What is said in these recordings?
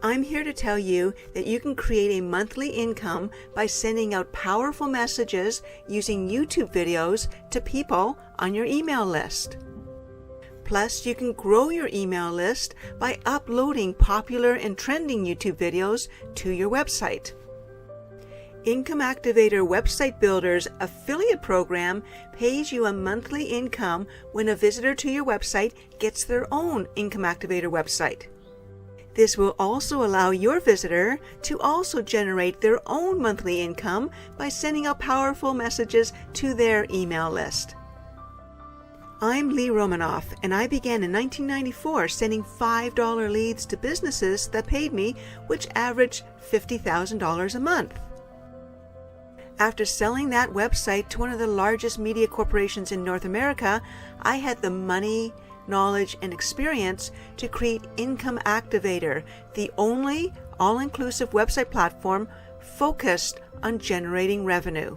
I'm here to tell you that you can create a monthly income by sending out powerful messages using YouTube videos to people on your email list. Plus, you can grow your email list by uploading popular and trending YouTube videos to your website. Income Activator Website Builder's affiliate program pays you a monthly income when a visitor to your website gets their own Income Activator website. This will also allow your visitor to also generate their own monthly income by sending out powerful messages to their email list. I'm Lee Romanoff, and I began in 1994 sending $5 leads to businesses that paid me, which averaged $50,000 a month. After selling that website to one of the largest media corporations in North America, I had the money, knowledge, and experience to create Income Activator, the only all-inclusive website platform focused on generating revenue.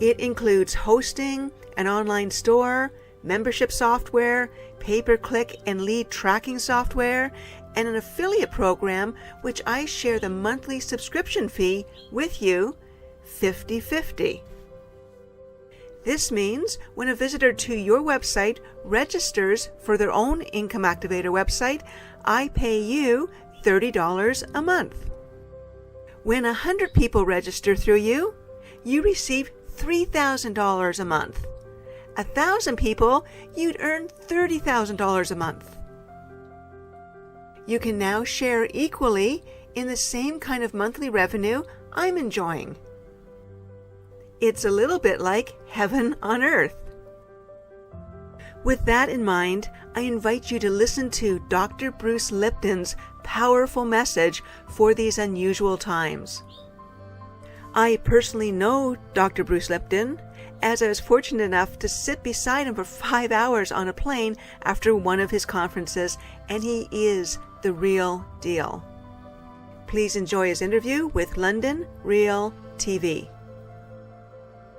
It includes hosting, an online store, membership software, pay-per-click and lead tracking software, and an affiliate program which I share the monthly subscription fee with you 50-50. This means when a visitor to your website registers for their own Income Activator website, I pay you $30 a month. When 100 people register through you, you receive $3,000 a month. 1,000 people, you'd earn $30,000 a month. You can now share equally in the same kind of monthly revenue I'm enjoying. It's a little bit like heaven on earth. With that in mind, I invite you to listen to Dr. Bruce Lipton's powerful message for these unusual times. I personally know Dr. Bruce Lipton, as I was fortunate enough to sit beside him for 5 hours on a plane after one of his conferences, and he is the real deal. Please enjoy his interview with London Real TV.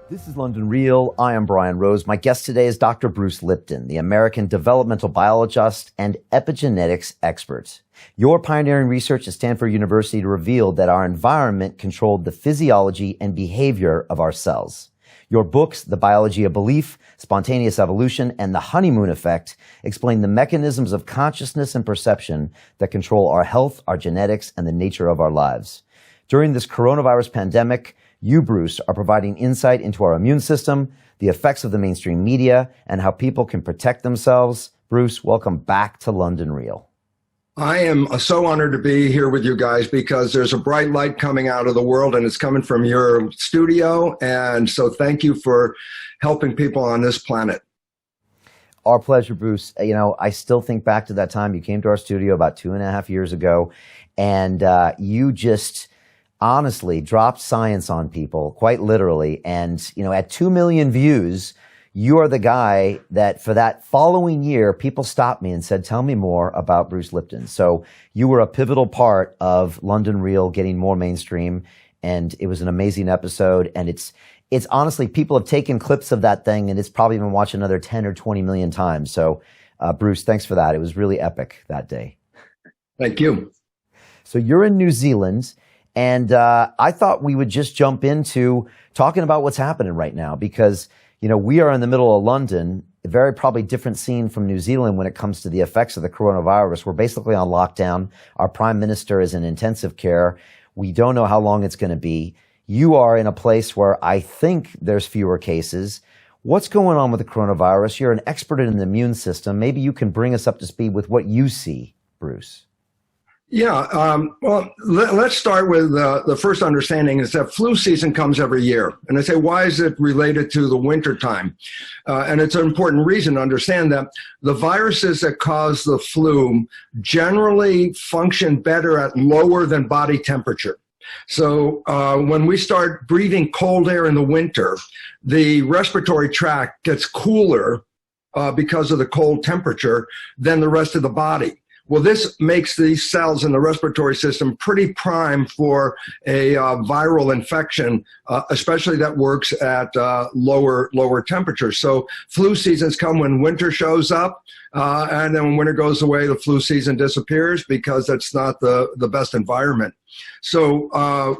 This is London Real. I am Brian Rose. My guest today is Dr. Bruce Lipton, the American developmental biologist and epigenetics expert. Your pioneering research at Stanford University revealed that our environment controlled the physiology and behavior of our cells. Your books, The Biology of Belief, Spontaneous Evolution, and The Honeymoon Effect, explain the mechanisms of consciousness and perception that control our health, our genetics, and the nature of our lives. During this coronavirus pandemic, you, Bruce, are providing insight into our immune system, the effects of the mainstream media, and how people can protect themselves. Bruce, welcome back to London Real. I am so honored to be here with you guys because there's a bright light coming out of the world and it's coming from your studio. And so thank you for helping people on this planet. Our pleasure, Bruce. You know, I still think back to that time you came to our studio about 2.5 years ago, and you just honestly dropped science on people, quite literally. And, you know, at 2 million views, you are the guy that for that following year, people stopped me and said, tell me more about Bruce Lipton. So you were a pivotal part of London Real getting more mainstream, and it was an amazing episode. And it's honestly, people have taken clips of that thing and it's probably been watched another 10 or 20 million times. So Bruce, thanks for that. It was really epic that day. Thank you. So you're in New Zealand, and I thought we would just jump into talking about what's happening right now because, you know, we are in the middle of London, a very probably different scene from New Zealand when it comes to the effects of the coronavirus. We're basically on lockdown. Our prime minister is in intensive care. We don't know how long it's going to be. You are in a place where I think there's fewer cases. What's going on with the coronavirus? You're an expert in the immune system. Maybe you can bring us up to speed with what you see, Bruce. Yeah, well, let's start with the first understanding is that flu season comes every year. And I say, why is it related to the winter time? And it's an important reason to understand that the viruses that cause the flu generally function better at lower than body temperature. So when we start breathing cold air in the winter, the respiratory tract gets cooler because of the cold temperature than the rest of the body. Well, this makes these cells in the respiratory system pretty prime for a viral infection, especially that works at lower temperatures. So flu seasons come when winter shows up, and then when winter goes away, the flu season disappears because that's not the best environment. So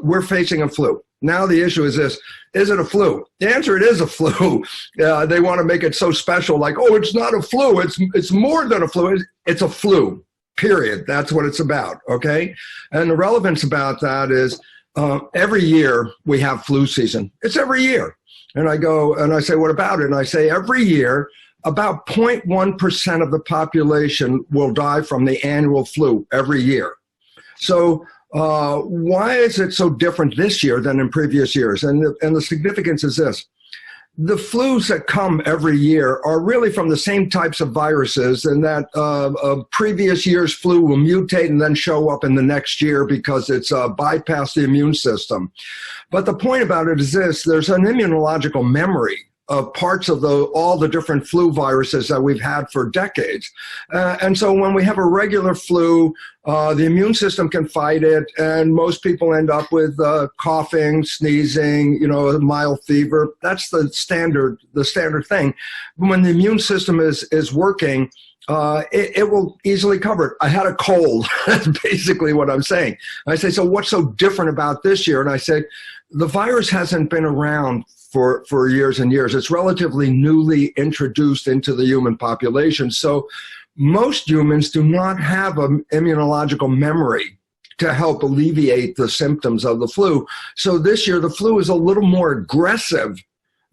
we're facing a flu. Now the issue is this: is it a flu? The answer, it is a flu. They want to make it so special, like, oh, it's not a flu. It's more than a flu. It's a flu. Period. That's what it's about, okay? And the relevance about that is every year we have flu season. It's every year. And I go and I say, what about it? And I say every year about 0.1% of the population will die from the annual flu every year. So why is it so different this year than in previous years? And the significance is this. The flus that come every year are really from the same types of viruses, and that a previous year's flu will mutate and then show up in the next year because it's bypassed the immune system. But the point about it is this: there's an immunological memory of parts of all the different flu viruses that we've had for decades. And so when we have a regular flu, the immune system can fight it, and most people end up with coughing, sneezing, a mild fever. That's the standard thing. When the immune system is working, it will easily cover it. I had a cold. That's basically what I'm saying. I say, so what's so different about this year? And I say, the virus hasn't been around for years and years. It's relatively newly introduced into the human population. So most humans do not have an immunological memory to help alleviate the symptoms of the flu. So this year, the flu is a little more aggressive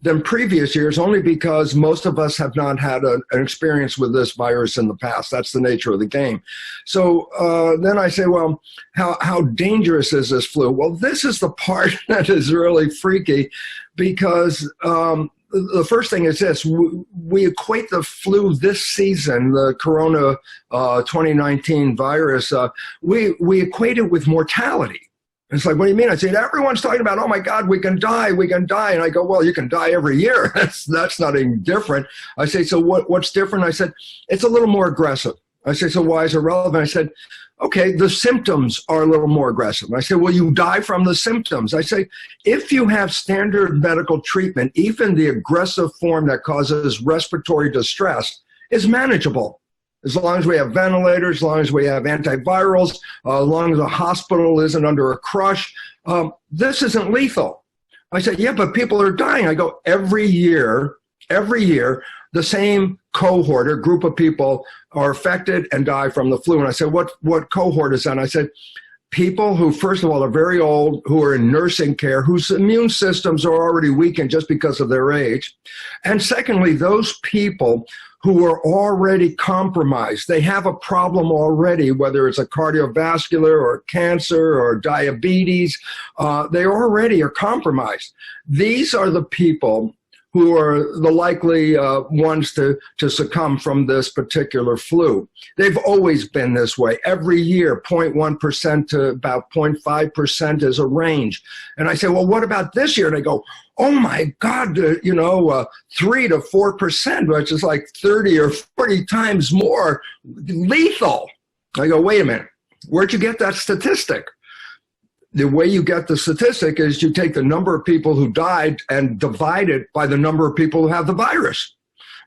than previous years, only because most of us have not had an experience with this virus in the past. That's the nature of the game. So then I say, well, how dangerous is this flu? Well, this is the part that is really freaky, because the first thing is this: we equate the flu this season, the Corona 2019 virus, we equate it with mortality. It's like, what do you mean? I said, everyone's talking about, oh my God, we can die. And I go, well, you can die every year. That's not any different. I say, so what's different? I said, it's a little more aggressive. I say, so why is it relevant? I said, okay, the symptoms are a little more aggressive. I say, well, you die from the symptoms. I say, if you have standard medical treatment, even the aggressive form that causes respiratory distress is manageable. As long as we have ventilators, as long as we have antivirals, as long as the hospital isn't under a crush, this isn't lethal. I said, yeah, but people are dying. I go, every year, the same cohort or group of people are affected and die from the flu. And I said, what cohort is that? And I said, people who, first of all, are very old, who are in nursing care, whose immune systems are already weakened just because of their age. And secondly, those people who are already compromised. They have a problem already, whether it's a cardiovascular or cancer or diabetes. They already are compromised. These are the people who are the likely ones to succumb from this particular flu. They've always been this way. Every year, 0.1% to about 0.5% is a range. And I say, well, what about this year? And they go, oh my God, 3 to 4%, which is like 30 or 40 times more lethal. I go, wait a minute, where'd you get that statistic? The way you get the statistic is you take the number of people who died and divide it by the number of people who have the virus.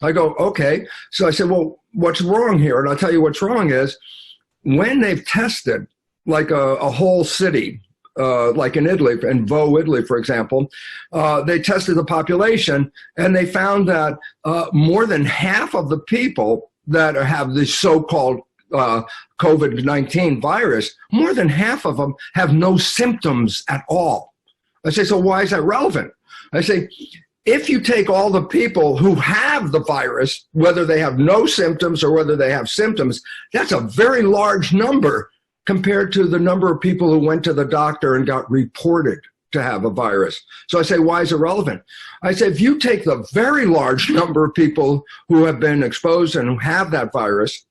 I go, okay. So I said, well, what's wrong here? And I'll tell you what's wrong is when they've tested like a whole city, like in Italy, in Vo, Italy, for example, they tested the population and they found that more than half of the people that have the so-called COVID-19 virus, more than half of them have no symptoms at all. I say, so why is that relevant? I say, if you take all the people who have the virus, whether they have no symptoms or whether they have symptoms, that's a very large number compared to the number of people who went to the doctor and got reported to have a virus. So I say, why is it relevant? I say, if you take the very large number of people who have been exposed and who have that virus,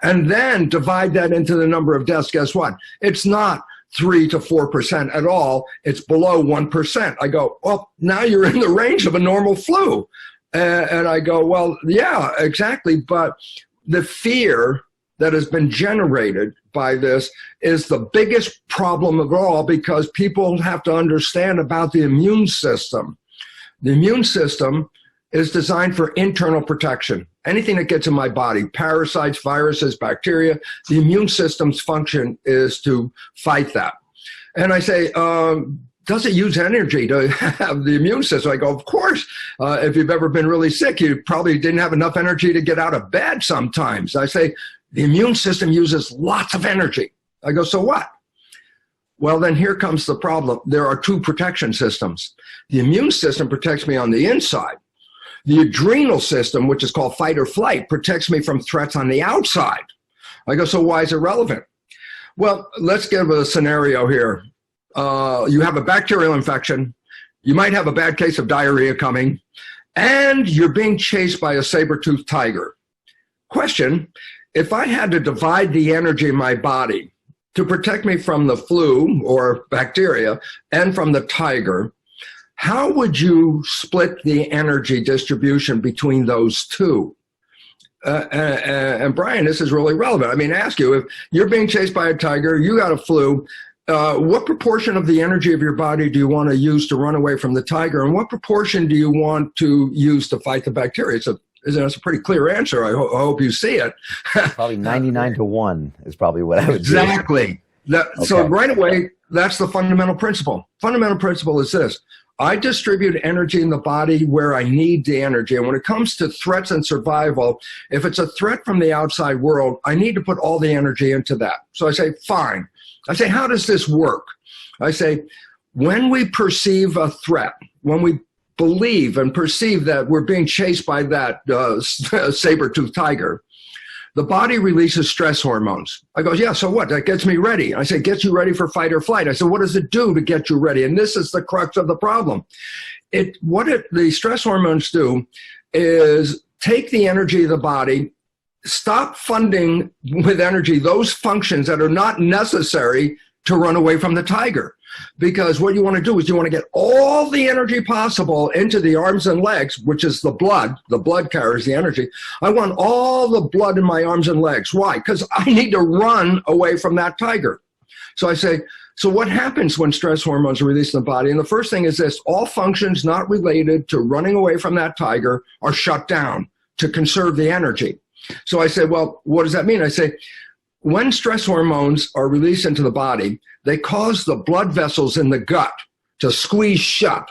and then divide that into the number of deaths, guess what? It's not 3 to 4% at all. It's below 1%. I go, well, now you're in the range of a normal flu. And I go, well, yeah, exactly. But the fear that has been generated by this is the biggest problem of all, because people have to understand about the immune system. The immune system is designed for internal protection. Anything that gets in my body, parasites, viruses, bacteria, the immune system's function is to fight that. And I say, does it use energy to have the immune system? I go, of course. If you've ever been really sick, you probably didn't have enough energy to get out of bed sometimes. I say, the immune system uses lots of energy. I go, so what? Well, then here comes the problem. There are two protection systems. The immune system protects me on the inside. The adrenal system, which is called fight or flight, protects me from threats on the outside. I go, so why is it relevant? Well, let's give a scenario here. You have a bacterial infection. You might have a bad case of diarrhea coming, and you're being chased by a saber-toothed tiger. Question, if I had to divide the energy in my body to protect me from the flu or bacteria and from the tiger, how would you split the energy distribution between those two? And Brian, this is really relevant. I mean, ask you, if you're being chased by a tiger, you got a flu, what proportion of the energy of your body do you want to use to run away from the tiger? And what proportion do you want to use to fight the bacteria? It's a pretty clear answer. I hope you see it. Probably 99 to 1 is probably what I would do. Exactly. So right away, that's the fundamental principle. Fundamental principle is this. I distribute energy in the body where I need the energy. And when it comes to threats and survival, if it's a threat from the outside world, I need to put all the energy into that. So I say, fine. I say, how does this work? I say, when we perceive a threat, when we believe and perceive that we're being chased by that saber-toothed tiger, the body releases stress hormones. I go, yeah, so what? That gets me ready. I say, gets you ready for fight or flight. I said, what does it do to get you ready? And this is the crux of the problem. The stress hormones do is take the energy of the body, stop funding with energy those functions that are not necessary to run away from the tiger. Because what you want to do is you want to get all the energy possible into the arms and legs, which is the blood. The blood carries the energy. I want all the blood in my arms and legs. Why? Because I need to run away from that tiger. So I say, so what happens when stress hormones are released in the body? And the first thing is this, all functions not related to running away from that tiger are shut down to conserve the energy. So I say, well, what does that mean? I say, when stress hormones are released into the body, they cause the blood vessels in the gut to squeeze shut.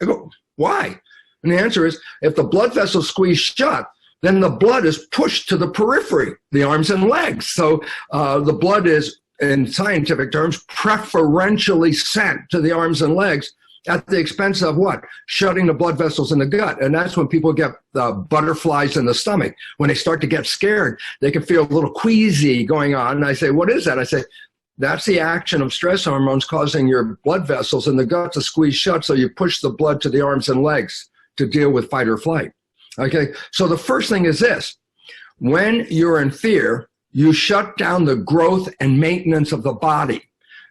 I go, why? And the answer is, if the blood vessels squeeze shut, then the blood is pushed to the periphery, the arms and legs. So the blood is, in scientific terms, preferentially sent to the arms and legs at the expense of what? Shutting the blood vessels in the gut. And that's when people get butterflies in the stomach. When they start to get scared, they can feel a little queasy going on. And I say, what is that? I say, that's the action of stress hormones causing your blood vessels in the gut to squeeze shut, so you push the blood to the arms and legs to deal with fight or flight. Okay, so the first thing is this. When you're in fear, you shut down the growth and maintenance of the body.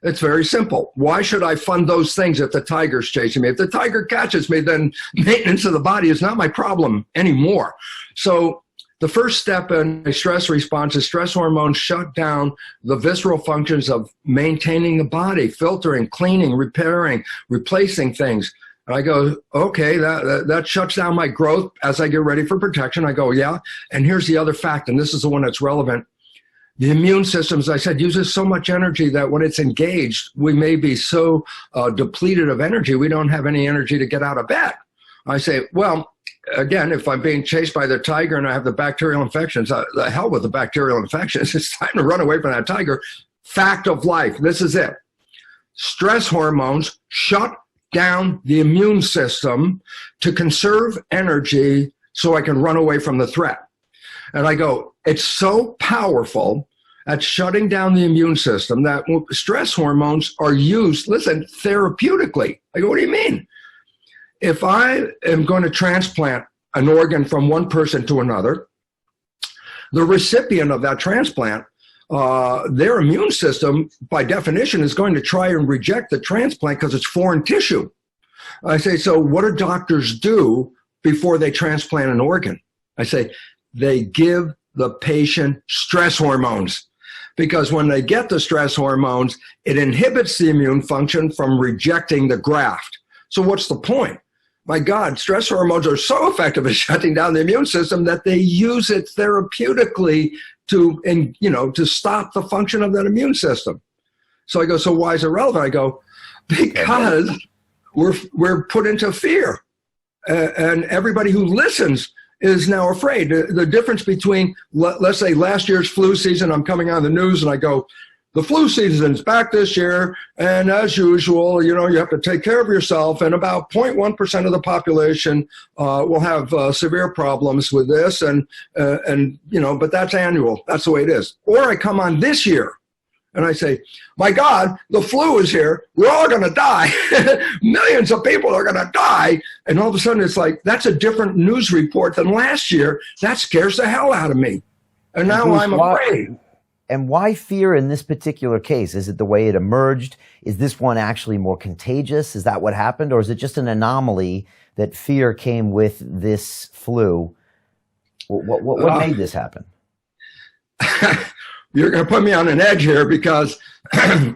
It's very simple. Why should I fund those things if the tiger's chasing me? If the tiger catches me, then maintenance of the body is not my problem anymore. So the first step in a stress response is stress hormones shut down the visceral functions of maintaining the body, filtering, cleaning, repairing, replacing things. And I go, okay, that shuts down my growth as I get ready for protection. I go, yeah. And here's the other fact, and this is the one that's relevant. The immune system, as I said, uses so much energy that when it's engaged, we may be so depleted of energy, we don't have any energy to get out of bed. I say, well, again, if I'm being chased by the tiger and I have the bacterial infections, the hell with the bacterial infections. It's time to run away from that tiger. Fact of life. This is it. Stress hormones shut down the immune system to conserve energy so I can run away from the threat. And I go, it's so powerful at shutting down the immune system that stress hormones are used, listen, therapeutically. I go, what do you mean? If I am going to transplant an organ from one person to another, the recipient of that transplant, their immune system, by definition, is going to try and reject the transplant because it's foreign tissue. I say, so what do doctors do before they transplant an organ? I say, they give the patient stress hormones. Because when they get the stress hormones, it inhibits the immune function from rejecting the graft. So what's the point? My God, stress hormones are so effective at shutting down the immune system that they use it therapeutically to stop the function of that immune system. So I go, so why is it relevant? I go, because we're put into fear. And everybody who listens is now afraid. The difference between, let's say, last year's flu season, I'm coming on the news and I go, the flu season's back this year, and as usual, you have to take care of yourself, and about 0.1% of the population will have severe problems with this, but that's annual. That's the way it is. Or I come on this year, and I say, my God, the flu is here. We're all going to die. Millions of people are going to die. And all of a sudden, it's like, that's a different news report than last year. That scares the hell out of me. And now I'm afraid. And why fear in this particular case? Is it the way it emerged? Is this one actually more contagious? Is that what happened? Or is it just an anomaly that fear came with this flu? What made this happen? You're going to put me on an edge here because I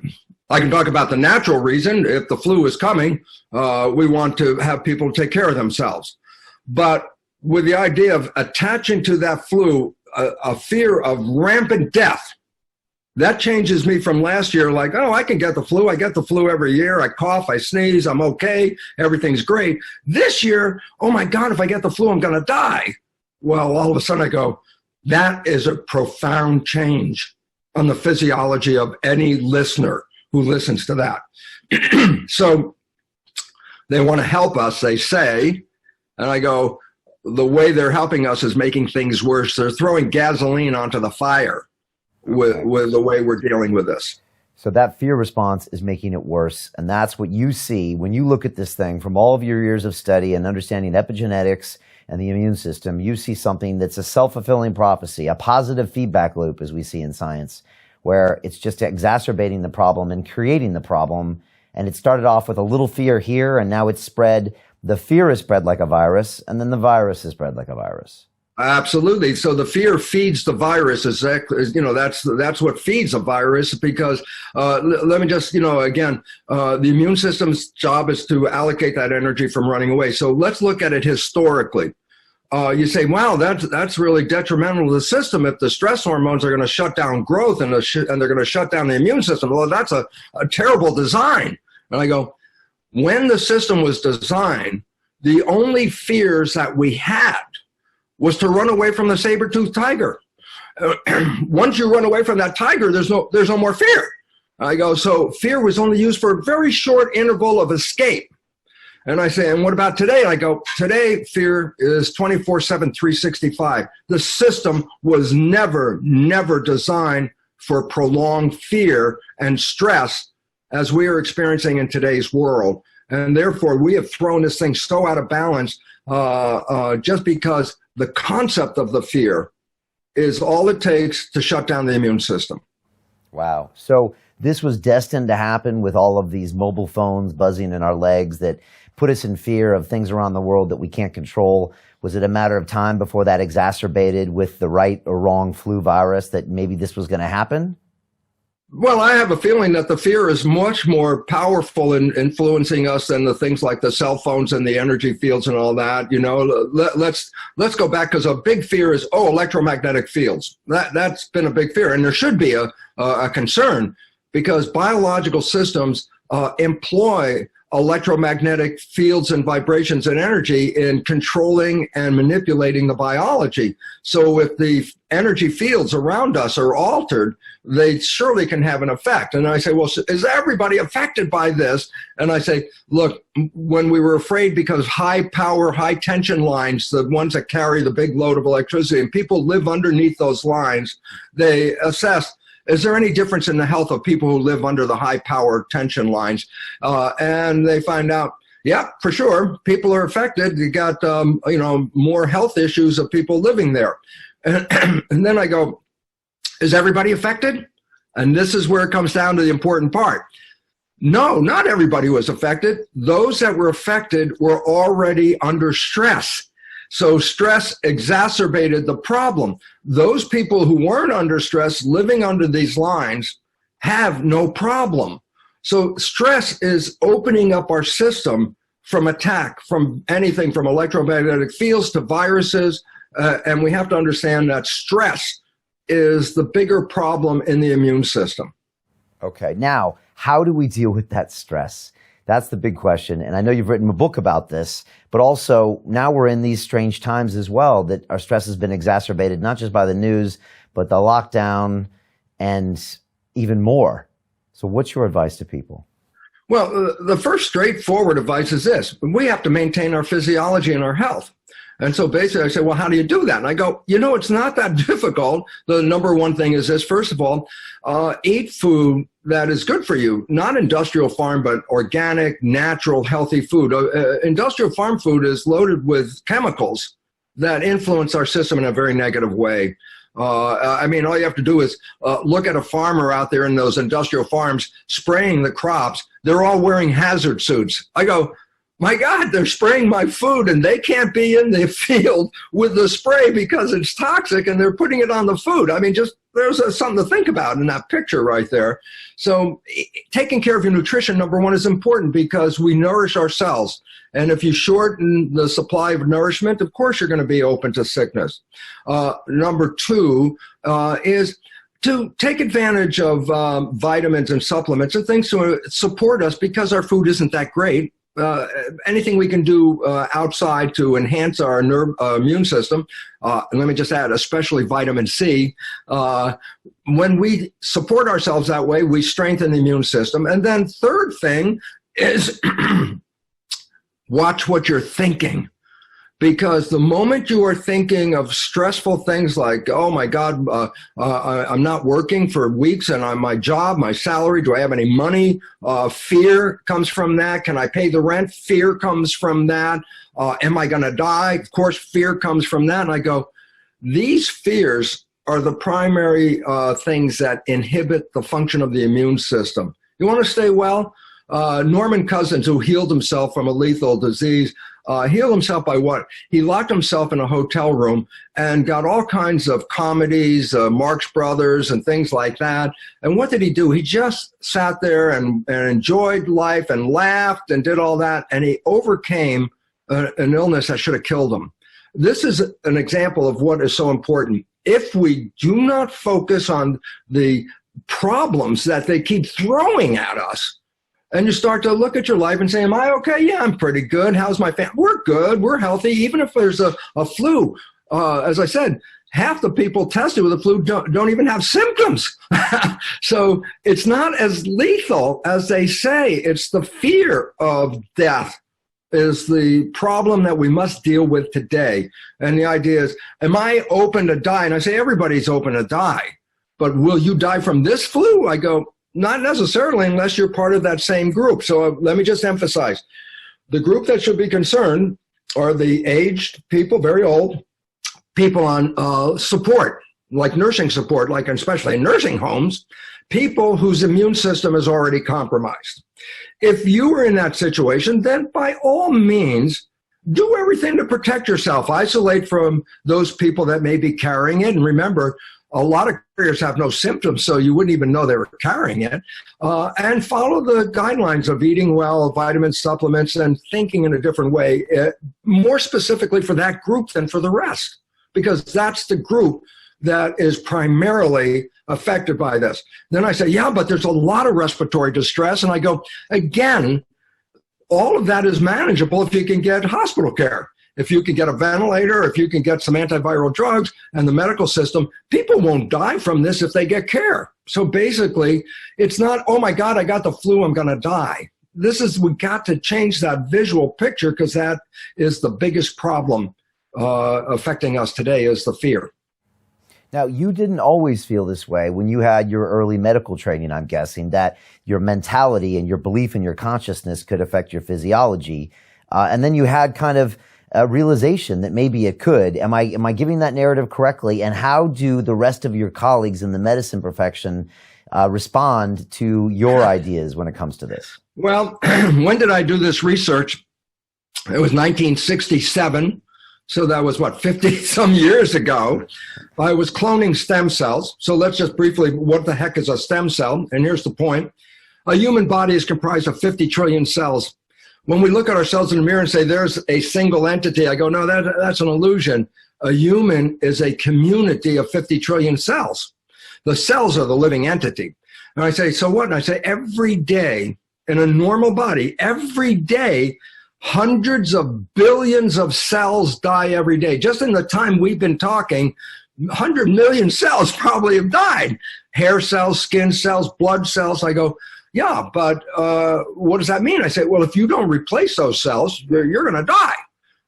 can talk about the natural reason. If the flu is coming, we want to have people take care of themselves. But with the idea of attaching to that flu a fear of rampant death, that changes me from last year, like, oh, I can get the flu. I get the flu every year. I cough, I sneeze, I'm okay. Everything's great. This year, oh my God, if I get the flu, I'm going to die. Well, all of a sudden I go, that is a profound change on the physiology of any listener who listens to that. So they want to help us, they say, and I go, the way they're helping us is making things worse. They're throwing gasoline onto the fire with the way we're dealing with this. So that fear response is making it worse. And that's what you see when you look at this thing from all of your years of study and understanding epigenetics and the immune system. You see something that's a self-fulfilling prophecy, a positive feedback loop, as we see in science, where it's just exacerbating the problem and creating the problem. And it started off with a little fear here, and now it's spread. The fear is spread like a virus, and then the virus is spread like a virus. Absolutely. So the fear feeds the virus. Exactly. That's what feeds a virus, because let me just, again, the immune system's job is to allocate that energy from running away. So let's look at it historically. You say, wow, that's really detrimental to the system if the stress hormones are going to shut down growth and they're going to shut down the immune system. Well, that's a terrible design. And I go, when the system was designed, the only fears that we had was to run away from the saber-toothed tiger. Once you run away from that tiger, there's no more fear. I go, so fear was only used for a very short interval of escape. And I say, and what about today? And I go, today fear is 24/7, 365. The system was never designed for prolonged fear and stress as we are experiencing in today's world. And therefore, we have thrown this thing so out of balance just because the concept of the fear is all it takes to shut down the immune system. Wow. So this was destined to happen with all of these mobile phones buzzing in our legs that put us in fear of things around the world that we can't control. Was it a matter of time before that exacerbated with the right or wrong flu virus that maybe this was going to happen? Well, I have a feeling that the fear is much more powerful in influencing us than the things like the cell phones and the energy fields and all that. Let's go back, because a big fear is, electromagnetic fields. That's been a big fear, and there should be a concern, because biological systems employ electromagnetic fields and vibrations and energy in controlling and manipulating the biology. So if the energy fields around us are altered, they surely can have an effect. And I say, well, is everybody affected by this? And I say, look, when we were afraid because high power, high tension lines, the ones that carry the big load of electricity, and people live underneath those lines, they assessed, is there any difference in the health of people who live under the high power tension lines? And they find out, yeah, for sure, people are affected. You got, more health issues of people living there. And then I go, is everybody affected? And this is where it comes down to the important part. No, not everybody was affected. Those that were affected were already under stress. So stress exacerbated the problem. Those people who weren't under stress, living under these lines, have no problem. So stress is opening up our system from attack, from anything from electromagnetic fields to viruses. And we have to understand that stress is the bigger problem in the immune system. Okay, now, how do we deal with that stress? That's the big question. And I know you've written a book about this, but also now we're in these strange times as well, that our stress has been exacerbated, not just by the news, but the lockdown and even more. So what's your advice to people? Well, the first straightforward advice is this: we have to maintain our physiology and our health. And so basically I say, well, how do you do that? And I go, it's not that difficult. The number one thing is this: first of all, eat food that is good for you, not industrial farm, but organic, natural, healthy food. Industrial farm food is loaded with chemicals that influence our system in a very negative way. All you have to do is look at a farmer out there in those industrial farms spraying the crops. They're all wearing hazard suits. I go, my God, they're spraying my food and they can't be in the field with the spray because it's toxic and they're putting it on the food. There's something to think about in that picture right there. So taking care of your nutrition, number one, is important because we nourish ourselves. And if you shorten the supply of nourishment, of course, you're going to be open to sickness. Number two is to take advantage of vitamins and supplements and things to support us because our food isn't that great. Anything we can do outside to enhance our immune system, and let me just add, especially vitamin C. When we support ourselves that way, we strengthen the immune system. And then third thing is watch what you're thinking. Because the moment you are thinking of stressful things like, oh my God, I'm not working for weeks and on my job, my salary, do I have any money? Fear comes from that. Can I pay the rent? Fear comes from that. Am I going to die? Of course, fear comes from that. And I go, these fears are the primary things that inhibit the function of the immune system. You want to stay well? Norman Cousins, who healed himself from a lethal disease, healed himself by what? He locked himself in a hotel room and got all kinds of comedies, Marx Brothers and things like that. And what did he do? He just sat there and enjoyed life and laughed and did all that. And he overcame an illness that should have killed him. This is an example of what is so important. If we do not focus on the problems that they keep throwing at us, and you start to look at your life and say, am I okay? Yeah, I'm pretty good. How's my family? We're good. We're healthy. Even if there's a flu, as I said, half the people tested with the flu don't even have symptoms. So it's not as lethal as they say. It's the fear of death is the problem that we must deal with today. And the idea is, am I open to die? And I say, everybody's open to die. But will you die from this flu? I go, not necessarily unless you're part of that same group. So let me just emphasize, the group that should be concerned are the aged people, very old, people on support, like nursing support, like especially in nursing homes, people whose immune system is already compromised. If you are in that situation, then by all means, do everything to protect yourself. Isolate from those people that may be carrying it. And remember, a lot of carriers have no symptoms, so you wouldn't even know they were carrying it. And follow the guidelines of eating well, vitamins, supplements, and thinking in a different way, more specifically for that group than for the rest, because that's the group that is primarily affected by this. Then I say, yeah, but there's a lot of respiratory distress. And I go, again, all of that is manageable if you can get hospital care. If you can get a ventilator, if you can get some antiviral drugs and the medical system, people won't die from this if they get care. So basically, it's not, oh my God, I got the flu, I'm going to die. We got to change that visual picture because that is the biggest problem affecting us today is the fear. Now, you didn't always feel this way when you had your early medical training, I'm guessing, that your mentality and your belief in your consciousness could affect your physiology. And then you had kind of a realization that maybe it could. Am I giving that narrative correctly? And how do the rest of your colleagues in the medicine profession respond to your ideas when it comes to this? Well, when did I do this research? It was 1967. So that was what, 50 some years ago. I was cloning stem cells. So let's just briefly, what the heck is a stem cell? And here's the point. A human body is comprised of 50 trillion cells. When we look at ourselves in the mirror and say there's a single entity, I go, no, that's an illusion. A human is a community of 50 trillion cells. The cells are the living entity. And I say, so what? And I say, every day in a normal body, every day, hundreds of billions of cells die every day. Just in the time we've been talking, 100 million cells probably have died. Hair cells, skin cells, blood cells. I go, yeah, but what does that mean? I say, well, if you don't replace those cells, you're going to die.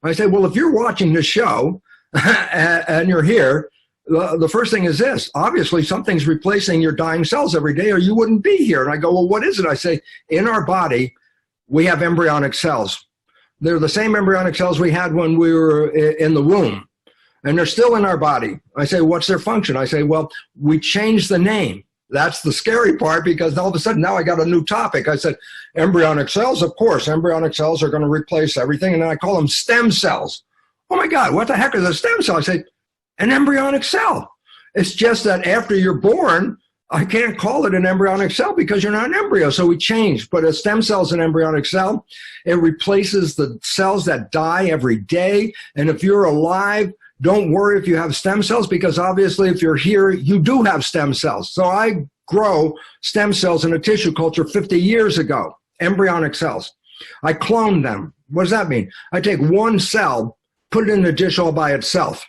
I say, well, if you're watching this show and you're here, the first thing is this. Obviously, something's replacing your dying cells every day or you wouldn't be here. And I go, well, what is it? I say, in our body, we have embryonic cells. They're the same embryonic cells we had when we were in the womb. And they're still in our body. I say, what's their function? I say, well, we changed the name. That's the scary part, because all of a sudden now I got a new topic. I said, embryonic cells, of course, embryonic cells are going to replace everything. And then I call them stem cells. Oh my God, what the heck is a stem cell? I say, an embryonic cell. It's just that after you're born, I can't call it an embryonic cell because you're not an embryo. So we changed. But a stem cell is an embryonic cell. It replaces the cells that die every day. And if you're alive, don't worry if you have stem cells, because obviously if you're here, you do have stem cells. So I grow stem cells in a tissue culture 50 years ago, embryonic cells. I clone them. What does that mean? I take one cell, put it in a dish all by itself.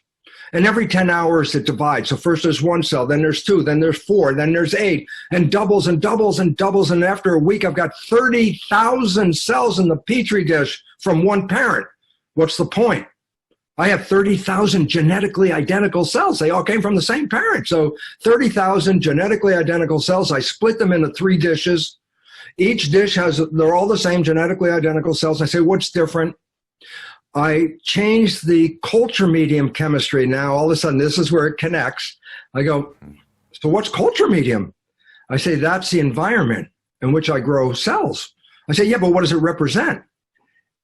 And every 10 hours it divides. So first there's one cell, then there's two, then there's four, then there's eight, and doubles and doubles and doubles. And after a week, I've got 30,000 cells in the Petri dish from one parent. What's the point? I have 30,000 genetically identical cells. They all came from the same parent. So 30,000 genetically identical cells. I split them into 3 dishes. Each dish they're all the same genetically identical cells. I say, what's different? I changed the culture medium chemistry. Now, all of a sudden, this is where it connects. I go, so what's culture medium? I say, that's the environment in which I grow cells. I say, yeah, but what does it represent?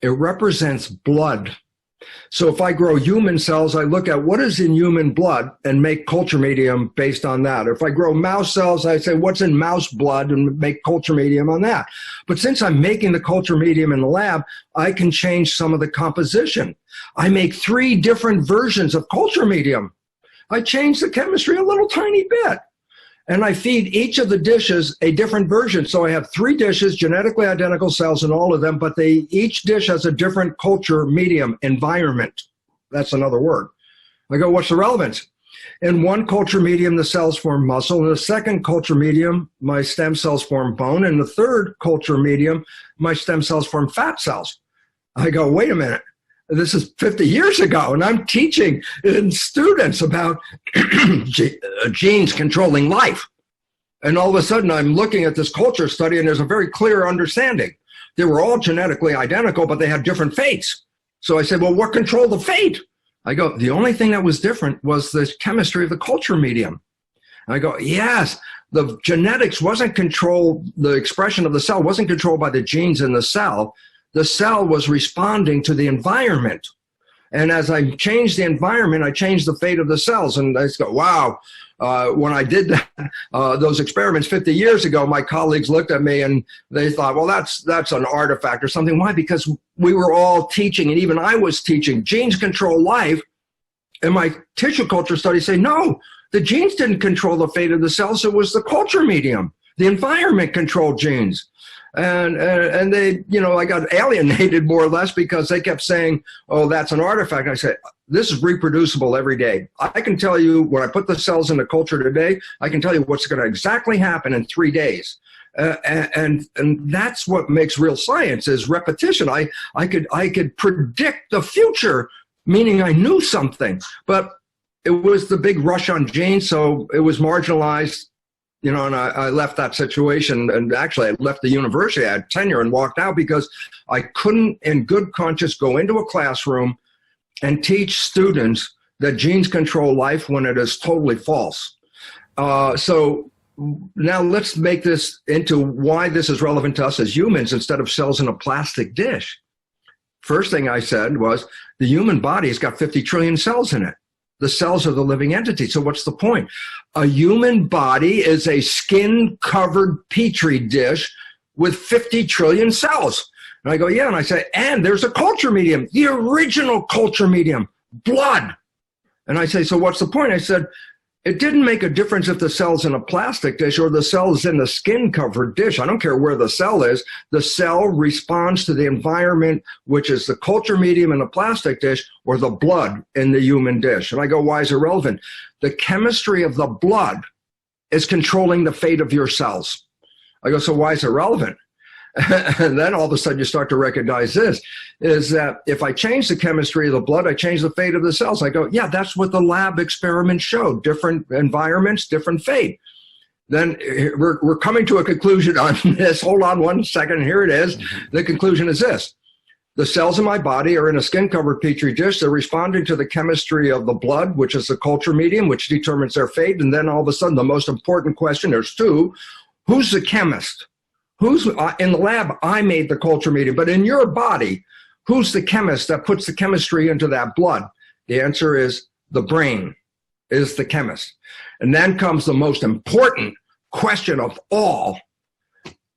It represents blood. So if I grow human cells, I look at what is in human blood and make culture medium based on that. Or if I grow mouse cells, I say what's in mouse blood and make culture medium on that. But since I'm making the culture medium in the lab, I can change some of the composition. I make 3 different versions of culture medium. I change the chemistry a little tiny bit. And I feed each of the dishes a different version. So I have 3 dishes, genetically identical cells in all of them, but each dish has a different culture medium, environment. That's another word. I go, what's the relevance? In one culture medium, the cells form muscle. In the second culture medium, my stem cells form bone. In the third culture medium, my stem cells form fat cells. I go, wait a minute. This is 50 years ago, and I'm teaching students about genes controlling life. And all of a sudden, I'm looking at this culture study, and there's a very clear understanding. They were all genetically identical, but they had different fates. So I said, well, what controlled the fate? I go, the only thing that was different was the chemistry of the culture medium. And I go, yes, the genetics wasn't controlled, the expression of the cell wasn't controlled by the genes in the cell. The cell was responding to the environment. And as I changed the environment, I changed the fate of the cells. And I just go, wow. When I did that, those experiments 50 years ago, my colleagues looked at me and they thought, well, that's an artifact or something. Why? Because we were all teaching, and even I was teaching, genes control life. And my tissue culture studies say, no, the genes didn't control the fate of the cells. It was the culture medium. The environment controlled genes. And they, I got alienated more or less because they kept saying, oh, that's an artifact. I said, this is reproducible every day. I can tell you when I put the cells in the culture today, I can tell you what's going to exactly happen in 3 days. And that's what makes real science is repetition. I could predict the future, meaning I knew something, but it was the big rush on genes. So it was marginalized. And I left that situation, and actually I left the university. I had tenure and walked out because I couldn't in good conscience go into a classroom and teach students that genes control life when it is totally false. So now let's make this into why this is relevant to us as humans instead of cells in a plastic dish. First thing I said was the human body has got 50 trillion cells in it. The cells are the living entity. So what's the point? A human body is a skin-covered petri dish with 50 trillion cells. And I go, yeah. And I say, and there's a culture medium, the original culture medium, blood. And I say, so what's the point? I said, it didn't make a difference if the cell's in a plastic dish or the cell's in the skin-covered dish. I don't care where the cell is. The cell responds to the environment, which is the culture medium in a plastic dish or the blood in the human dish. And I go, why is it relevant? The chemistry of the blood is controlling the fate of your cells. I go, so why is it relevant? And then all of a sudden you start to recognize this, is that if I change the chemistry of the blood, I change the fate of the cells. I go, yeah, that's what the lab experiments showed. Different environments, different fate. Then we're coming to a conclusion on this. Hold on one second. Here it is. The conclusion is this. The cells in my body are in a skin-covered petri dish. They're responding to the chemistry of the blood, which is the culture medium, which determines their fate. And then all of a sudden, the most important question, there's two. Who's the chemist? Who's in the lab? I made the culture medium, but in your body, who's the chemist that puts the chemistry into that blood? The answer is the brain is the chemist. And then comes the most important question of all.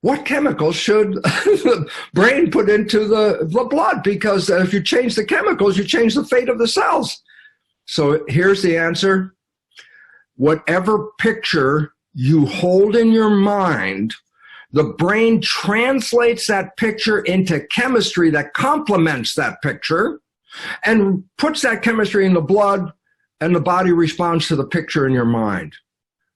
What chemicals should the brain put into the blood? Because if you change the chemicals, you change the fate of the cells. So here's the answer. Whatever picture you hold in your mind, the brain translates that picture into chemistry that complements that picture and puts that chemistry in the blood, and the body responds to the picture in your mind.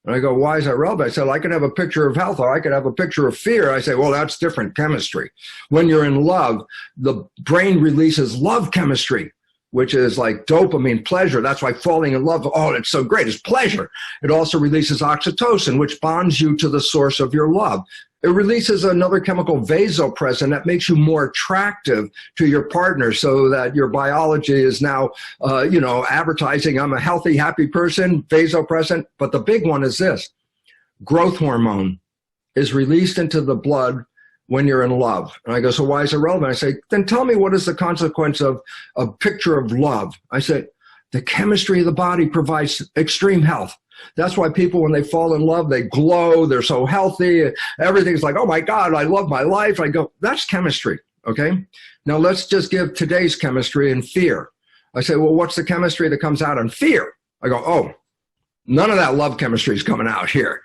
And I go, why is that relevant? I said, I could have a picture of health or I could have a picture of fear. I say, well, that's different chemistry. When you're in love, the brain releases love chemistry, which is like dopamine, pleasure. That's why falling in love, oh, it's so great. It's pleasure. It also releases oxytocin, which bonds you to the source of your love. It releases another chemical, vasopressin, that makes you more attractive to your partner so that your biology is now, advertising, I'm a healthy, happy person, vasopressin. But the big one is this. Growth hormone is released into the blood when you're in love. And I go, so why is it relevant? I say, then tell me what is the consequence of a picture of love? I said, the chemistry of the body provides extreme health. That's why people, when they fall in love, they glow, they're so healthy, everything's like, oh my God, I love my life. I go, that's chemistry, okay? Now let's just give today's chemistry in fear. I say, well, what's the chemistry that comes out in fear? I go, oh, none of that love chemistry is coming out here.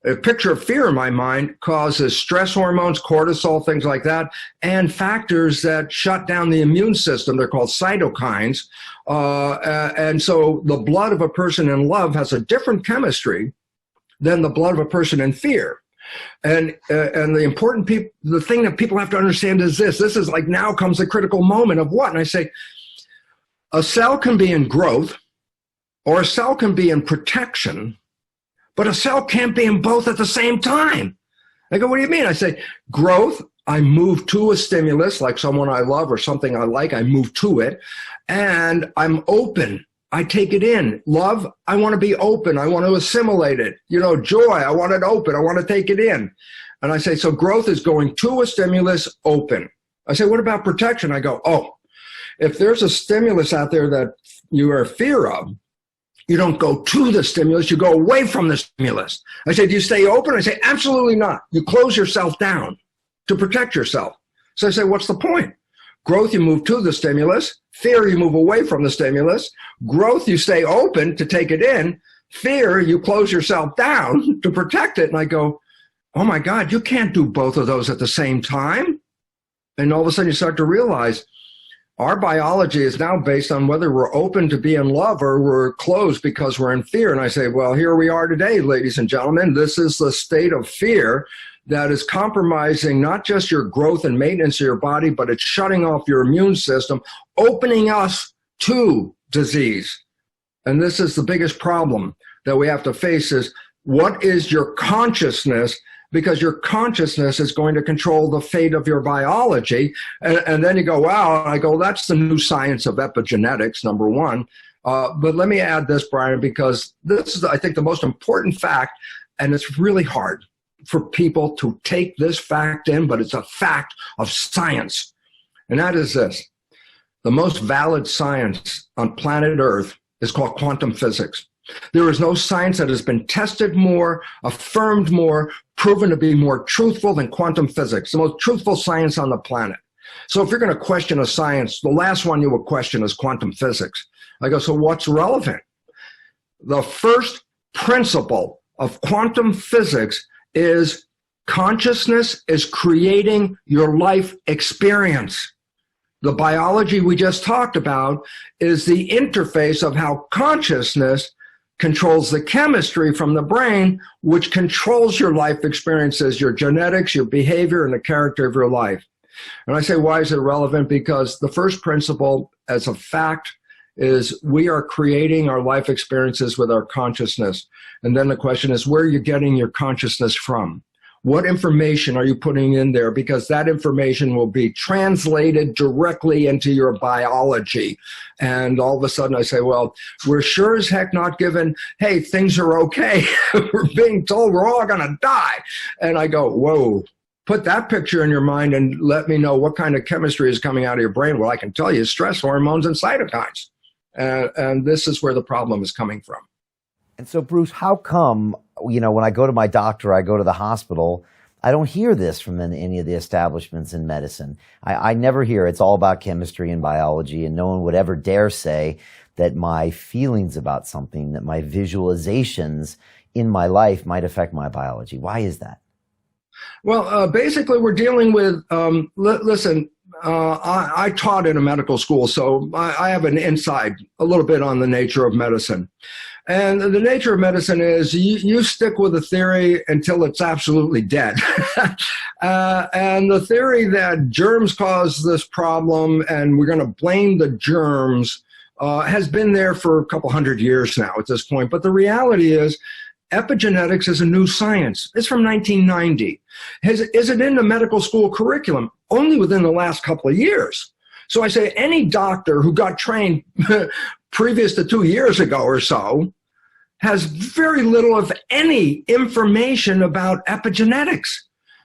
A picture of fear in my mind causes stress hormones, cortisol, things like that, and factors that shut down the immune system. They're called cytokines. And so the blood of a person in love has a different chemistry than the blood of a person in fear. And the thing that people have to understand is this. This is like, now comes the critical moment of what? And I say, a cell can be in growth or a cell can be in protection, but a cell can't be in both at the same time. I go, what do you mean? I say, growth, I move to a stimulus, like someone I love or something I like, I move to it, and I'm open. I take it in. Love, I want to be open. I want to assimilate it. Joy, I want it open. I want to take it in. And I say, so growth is going to a stimulus, open. I say, what about protection? I go, oh, if there's a stimulus out there that you are fear of, you don't go to the stimulus, you go away from the stimulus. I say, do you stay open? I say, absolutely not. You close yourself down to protect yourself. So I say, what's the point? Growth, you move to the stimulus. Fear, you move away from the stimulus. Growth, you stay open to take it in. Fear, you close yourself down to protect it. And I go, oh my God, you can't do both of those at the same time. And all of a sudden you start to realize our biology is now based on whether we're open to be in love or we're closed because we're in fear. And I say, well, here we are today, ladies and gentlemen. This is the state of fear that is compromising not just your growth and maintenance of your body, but it's shutting off your immune system, opening us to disease. And this is the biggest problem that we have to face is, what is your consciousness? Because your consciousness is going to control the fate of your biology. And then you go, wow, I go, that's the new science of epigenetics, number one. But let me add this, Brian, because this is, I think, the most important fact, and it's really hard for people to take this fact in, but it's a fact of science. And that is this. the most valid science on planet Earth is called quantum physics. There is no science that has been tested more, affirmed more, proven to be more truthful than quantum physics, the most truthful science on the planet. So if you're going to question a science, the last one you would question is quantum physics. I go, so what's relevant? The first principle of quantum physics is consciousness is creating your life experience. The biology we just talked about is the interface of how consciousness controls the chemistry from the brain, which controls your life experiences, your genetics, your behavior, and the character of your life. And I say, why is it relevant? Because the first principle, as a fact, is we are creating our life experiences with our consciousness. And then the question is, where are you getting your consciousness from? What information are you putting in there? Because that information will be translated directly into your biology. And all of a sudden I say, well, we're sure as heck not given, hey, things are okay. We're being told we're all going to die. And I go, whoa, put that picture in your mind and let me know what kind of chemistry is coming out of your brain. Well, I can tell you stress hormones and cytokines. And this is where the problem is coming from. And so, Bruce, how come, when I go to my doctor, I go to the hospital, I don't hear this from any of the establishments in medicine. I never hear it's all about chemistry and biology, and no one would ever dare say that my feelings about something, that my visualizations in my life might affect my biology. Why is that? Well, basically, we're dealing with, listen, I taught in a medical school, so I have an insight a little bit on the nature of medicine. And the nature of medicine is you stick with a theory until it's absolutely dead. And the theory that germs cause this problem and we're going to blame the germs has been there for a couple hundred years now at this point. But the reality is epigenetics is a new science. It's from 1990. Is it in the medical school curriculum? Only within the last couple of years. So I say any doctor who got trained previous to 2 years ago or so has very little, if any, information about epigenetics.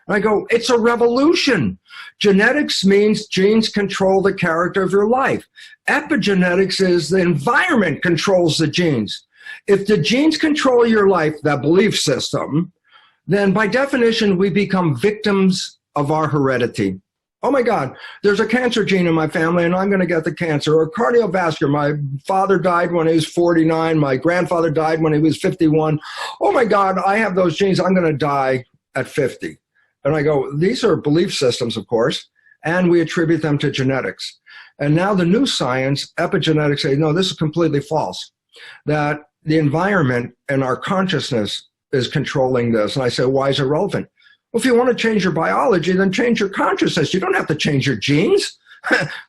And I go, it's a revolution. Genetics means genes control the character of your life. Epigenetics is the environment controls the genes. If the genes control your life, that belief system, then by definition, we become victims of our heredity. Oh my God, there's a cancer gene in my family and I'm going to get the cancer. Or cardiovascular, my father died when he was 49, my grandfather died when he was 51. Oh my God, I have those genes, I'm going to die at 50. And I go, these are belief systems, of course, and we attribute them to genetics. And now the new science, epigenetics, say, no, this is completely false. That the environment and our consciousness is controlling this. And I say, why is it relevant? Well, if you want to change your biology, then change your consciousness. You don't have to change your genes.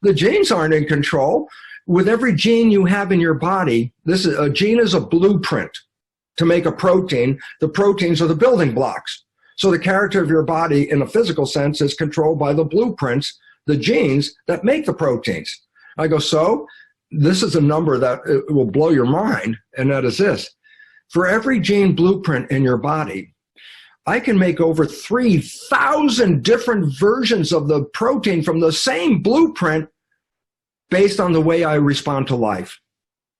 The genes aren't in control. With every gene you have in your body, a gene is a blueprint to make a protein. The proteins are the building blocks. So the character of your body in a physical sense is controlled by the blueprints, the genes that make the proteins. I go, so this is a number that will blow your mind, and that is this. For every gene blueprint in your body, I can make over 3,000 different versions of the protein from the same blueprint based on the way I respond to life.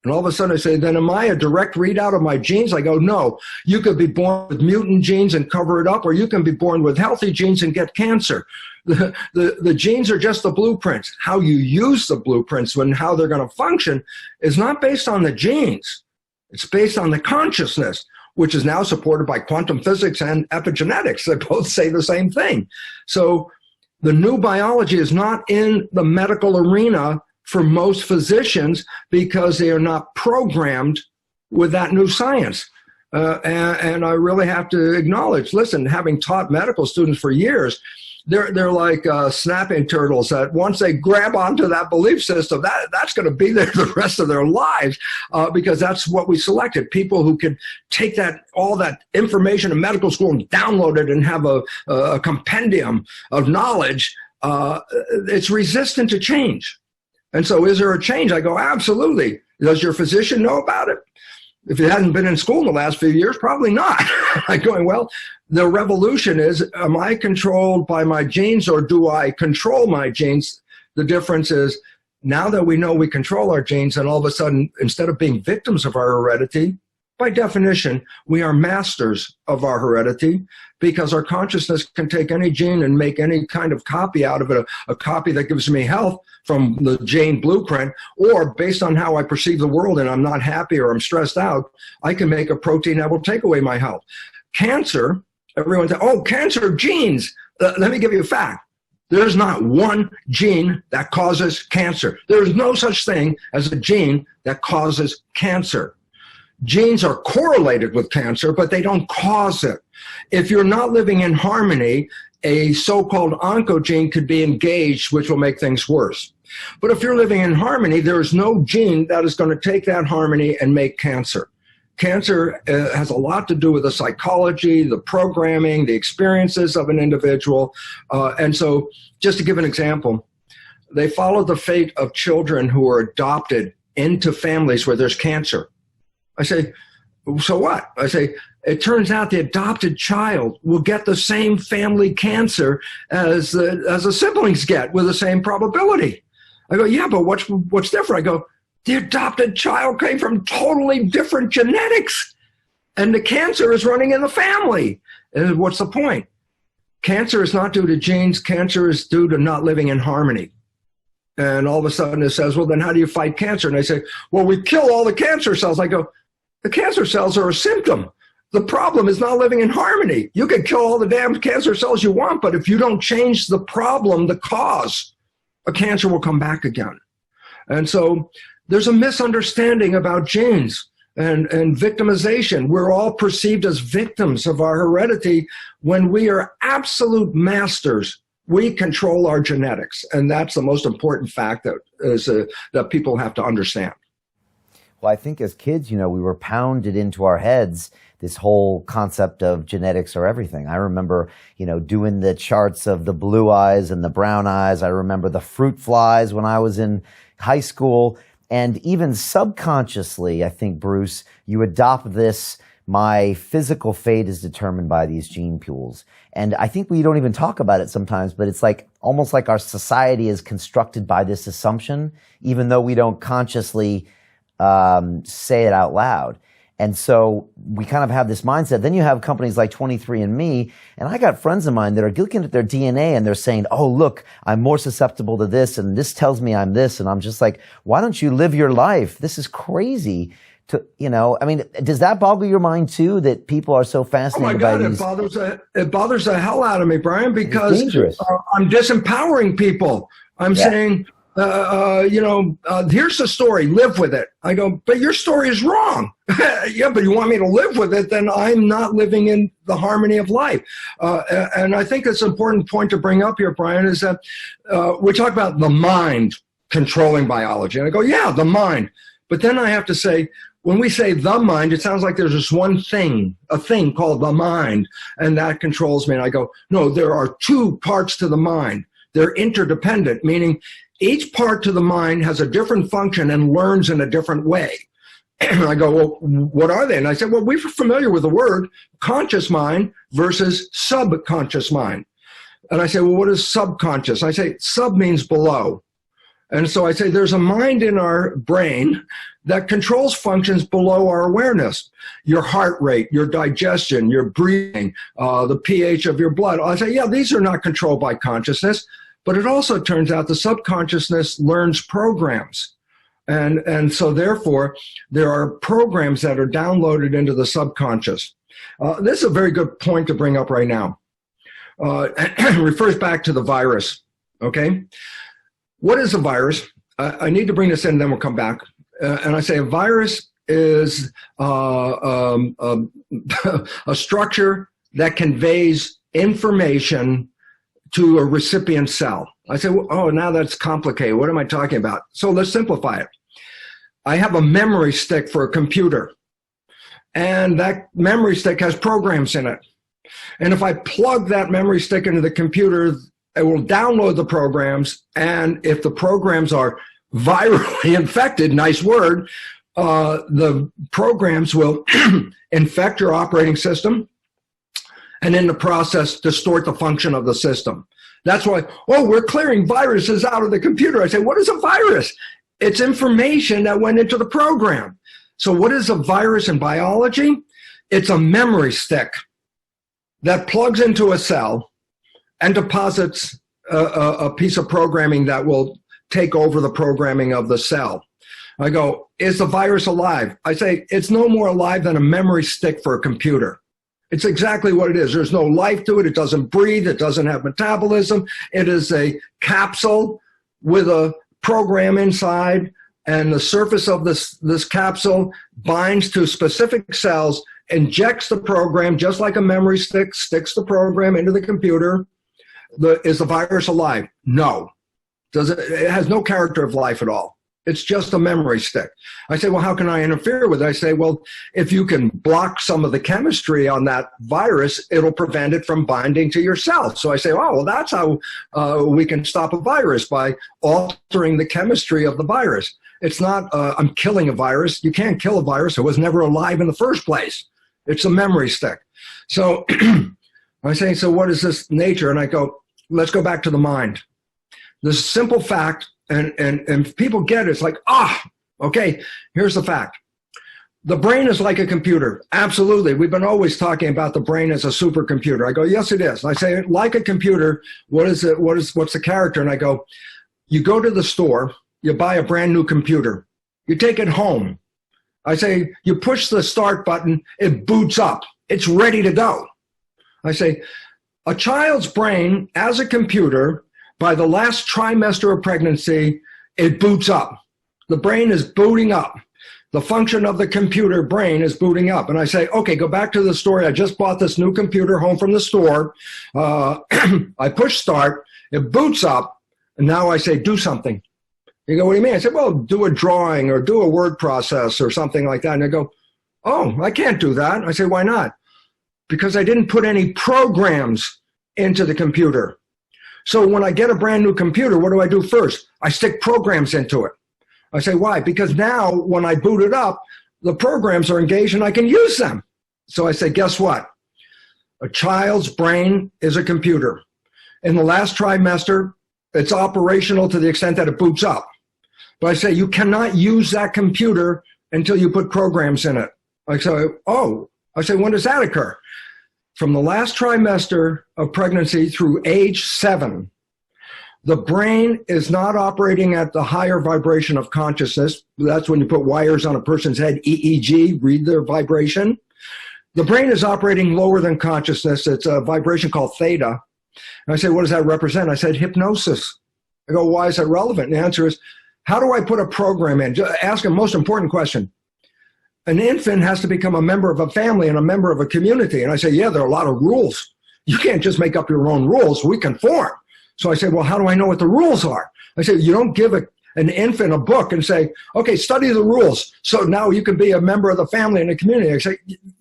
And all of a sudden I say, then am I a direct readout of my genes? I go, no. You could be born with mutant genes and cover it up, or you can be born with healthy genes and get cancer. The genes are just the blueprints. How you use the blueprints and how they're going to function is not based on the genes. It's based on the consciousness, which is now supported by quantum physics and epigenetics. They both say the same thing. So the new biology is not in the medical arena for most physicians because they are not programmed with that new science. And I really have to acknowledge, listen, having taught medical students for years, they're like snapping turtles that once they grab onto that belief system, that's going to be there the rest of their lives because that's what we selected. People who could take all that information in medical school and download it and have a compendium of knowledge. It's resistant to change. And so is there a change? I go, absolutely. Does your physician know about it? If it hasn't been in school in the last few years, probably not. I'm going, well, the revolution is, am I controlled by my genes or do I control my genes? The difference is Now that we know we control our genes, and all of a sudden, instead of being victims of our heredity, by definition, we are masters of our heredity, because our consciousness can take any gene and make any kind of copy out of it, a copy that gives me health from the gene blueprint, or based on how I perceive the world and I'm not happy or I'm stressed out, I can make a protein that will take away my health. Cancer, everyone says, oh, cancer genes. Let me give you a fact. There's not one gene that causes cancer. There's no such thing as a gene that causes cancer. Genes are correlated with cancer, but they don't cause it. If you're not living in harmony, a so-called oncogene could be engaged, which will make things worse. But if you're living in harmony, there is no gene that is going to take that harmony and make cancer. Cancer has a lot to do with the psychology, the programming, the experiences of an individual. And so just to give an example, they follow the fate of children who are adopted into families where there's cancer. I say, so what? I say, it turns out the adopted child will get the same family cancer as the siblings get with the same probability. I go, yeah, but what's different? I go, the adopted child came from totally different genetics, and the cancer is running in the family. And what's the point? Cancer is not due to genes. Cancer is due to not living in harmony. And all of a sudden it says, well, then how do you fight cancer? And I say, well, we kill all the cancer cells. I go, the cancer cells are a symptom. The problem is not living in harmony. You can kill all the damn cancer cells you want, but if you don't change the problem, the cause, a cancer will come back again. And so there's a misunderstanding about genes and victimization. We're all perceived as victims of our heredity when we are absolute masters. We control our genetics, and that's the most important fact that people have to understand. Well, I think as kids, we were pounded into our heads this whole concept of genetics or everything. I remember, doing the charts of the blue eyes and the brown eyes. I remember the fruit flies when I was in high school. And even subconsciously, I think, Bruce, you adopt this, my physical fate is determined by these gene pools. And I think we don't even talk about it sometimes, but it's like almost like our society is constructed by this assumption, even though we don't consciously say it out loud. And so we kind of have this mindset. Then you have companies like 23andMe, and I got friends of mine that are looking at their DNA and they're saying, oh, look, I'm more susceptible to this, and this tells me I'm this. And I'm just like, why don't you live your life? This is crazy. Does that boggle your mind too, that people are so fascinated by these? Oh my God, it bothers the hell out of me, Brian, because I'm disempowering people. I'm saying, here's the story, live with it. I go, but your story is wrong. Yeah, but you want me to live with it, then I'm not living in the harmony of life. And I think it's an important point to bring up here, Brian, is that we talk about the mind controlling biology. And I go, yeah, the mind. But then I have to say, when we say the mind, it sounds like there's this one thing, a thing called the mind, and that controls me. And I go, no, there are two parts to the mind. They're interdependent, meaning each part to the mind has a different function and learns in a different way. And I go, well, what are they? And I said, well, we're familiar with the word conscious mind versus subconscious mind. And I say, well, what is subconscious? I say, sub means below. And so I say there's a mind in our brain that controls functions below our awareness. Your heart rate, your digestion, your breathing, the pH of your blood. I say, yeah, these are not controlled by consciousness. But it also turns out the subconsciousness learns programs. And so therefore, there are programs that are downloaded into the subconscious. This is a very good point to bring up right now. It refers back to the virus, okay? What is a virus? I need to bring this in, then we'll come back. And I say a virus is a structure that conveys information to a recipient cell. I say, well, oh, now that's complicated. What am I talking about? So let's simplify it. I have a memory stick for a computer, and that memory stick has programs in it. And if I plug that memory stick into the computer, it will download the programs, and if the programs are virally infected, nice word, the programs will infect your operating system, and in the process distort the function of the system. That's why, oh, we're clearing viruses out of the computer. I say, what is a virus? It's information that went into the program. So what is a virus in biology? It's a memory stick that plugs into a cell and deposits a piece of programming that will take over the programming of the cell. I go, is the virus alive? I say, it's no more alive than a memory stick for a computer. It's exactly what it is. There's no life to it. It doesn't breathe. It doesn't have metabolism. It is a capsule with a program inside, and the surface of this capsule binds to specific cells, injects the program just like a memory stick, sticks the program into the computer. Is the virus alive? No. It has no character of life at all. It's just a memory stick. I say, well, how can I interfere with it? I say, well, if you can block some of the chemistry on that virus, it'll prevent it from binding to your cell. So I say, oh, well, that's how we can stop a virus, by altering the chemistry of the virus. It's not, I'm killing a virus. You can't kill a virus. It was never alive in the first place. It's a memory stick. So I say, so what is this nature? And I go, let's go back to the mind. This simple fact, and people get it, it's like, okay, here's the fact. The brain is like a computer. Absolutely. We've been always talking about the brain as a supercomputer. I go, yes, it is. I say, like a computer, what's the character? And I go, you go to the store, you buy a brand new computer, you take it home. I say, you push the start button, it boots up. It's ready to go. I say, a child's brain as a computer, by the last trimester of pregnancy, it boots up. The brain is booting up. The function of the computer brain is booting up. And I say, okay, go back to the story. I just bought this new computer home from the store. I push start, it boots up, and now I say, do something. You go, what do you mean? I said, well, do a drawing or do a word process or something like that. And I go, oh, I can't do that. I say, why not? Because I didn't put any programs into the computer. So when I get a brand new computer, what do I do first? I stick programs into it. I say, why? Because now when I boot it up, the programs are engaged and I can use them. So I say, guess what? A child's brain is a computer. In the last trimester, it's operational to the extent that it boots up. But I say, you cannot use that computer until you put programs in it. I say, when does that occur? From the last trimester of pregnancy through age 7, the brain is not operating at the higher vibration of consciousness. That's when you put wires on a person's head, EEG, read their vibration. The brain is operating lower than consciousness. It's a vibration called theta. And I say, what does that represent? I said, hypnosis. I go, why is that relevant? And the answer is, how do I put a program in? Just ask a most important question. An infant has to become a member of a family and a member of a community. And I say, yeah, there are a lot of rules. You can't just make up your own rules. We conform. So I say, well, how do I know what the rules are? I say, you don't give an infant a book and say, okay, study the rules, so now you can be a member of the family and the community. I say,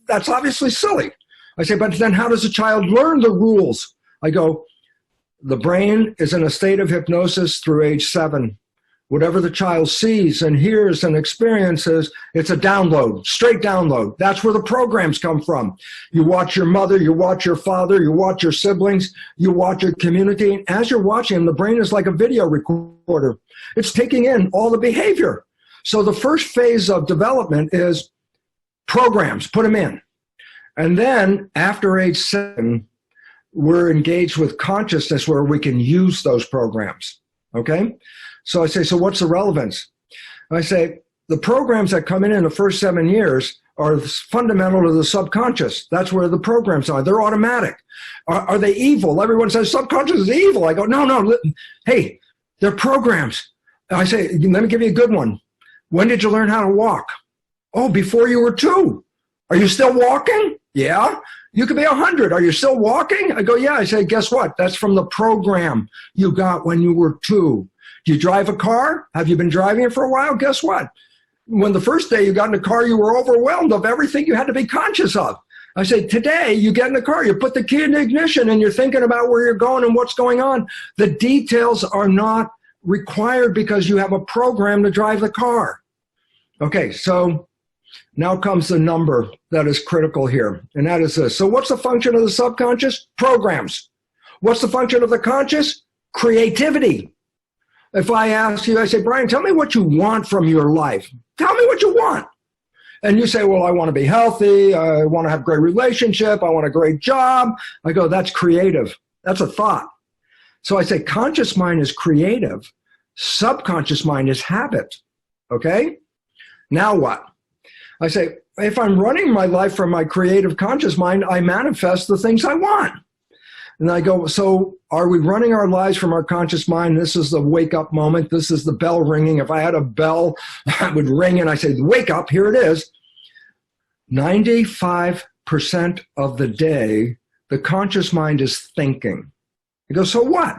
that's obviously silly. I say, but then how does a child learn the rules? I go, the brain is in a state of hypnosis through age 7. Whatever the child sees and hears and experiences, it's a download, straight download. That's where the programs come from. You watch your mother, you watch your father, you watch your siblings, you watch your community. And as you're watching them, the brain is like a video recorder. It's taking in all the behavior. So the first phase of development is programs, put them in. And then after age 7, we're engaged with consciousness where we can use those programs, okay? So I say, so what's the relevance? I say, the programs that come in the first 7 years are fundamental to the subconscious. That's where the programs are. They're automatic. Are they evil? Everyone says subconscious is evil. I go, no. Hey, they're programs. I say, let me give you a good one. When did you learn how to walk? Oh, before you were 2. Are you still walking? Yeah. You could be 100. Are you still walking? I go, yeah. I say, guess what? That's from the program you got when you were 2. Do you drive a car? Have you been driving it for a while? Guess what? When the first day you got in the car, you were overwhelmed of everything you had to be conscious of. I say, today you get in the car, you put the key in the ignition and you're thinking about where you're going and what's going on. The details are not required because you have a program to drive the car. Okay, so Now comes the number that is critical here, and that is this. So what's the function of the subconscious? Programs. What's the function of the conscious? Creativity. If I ask you, I say, Brian, tell me what you want from your life. Tell me what you want. And you say, well, I want to be healthy. I want to have a great relationship. I want a great job. I go, that's creative. That's a thought. So I say, conscious mind is creative. Subconscious mind is habit. Okay? Now what? I say, if I'm running my life from my creative conscious mind, I manifest the things I want. And I go, so are we running our lives from our conscious mind? This is the wake up moment. This is the bell ringing. If I had a bell, I would ring and I say, wake up, here it is. 95% of the day, the conscious mind is thinking. I go, so what?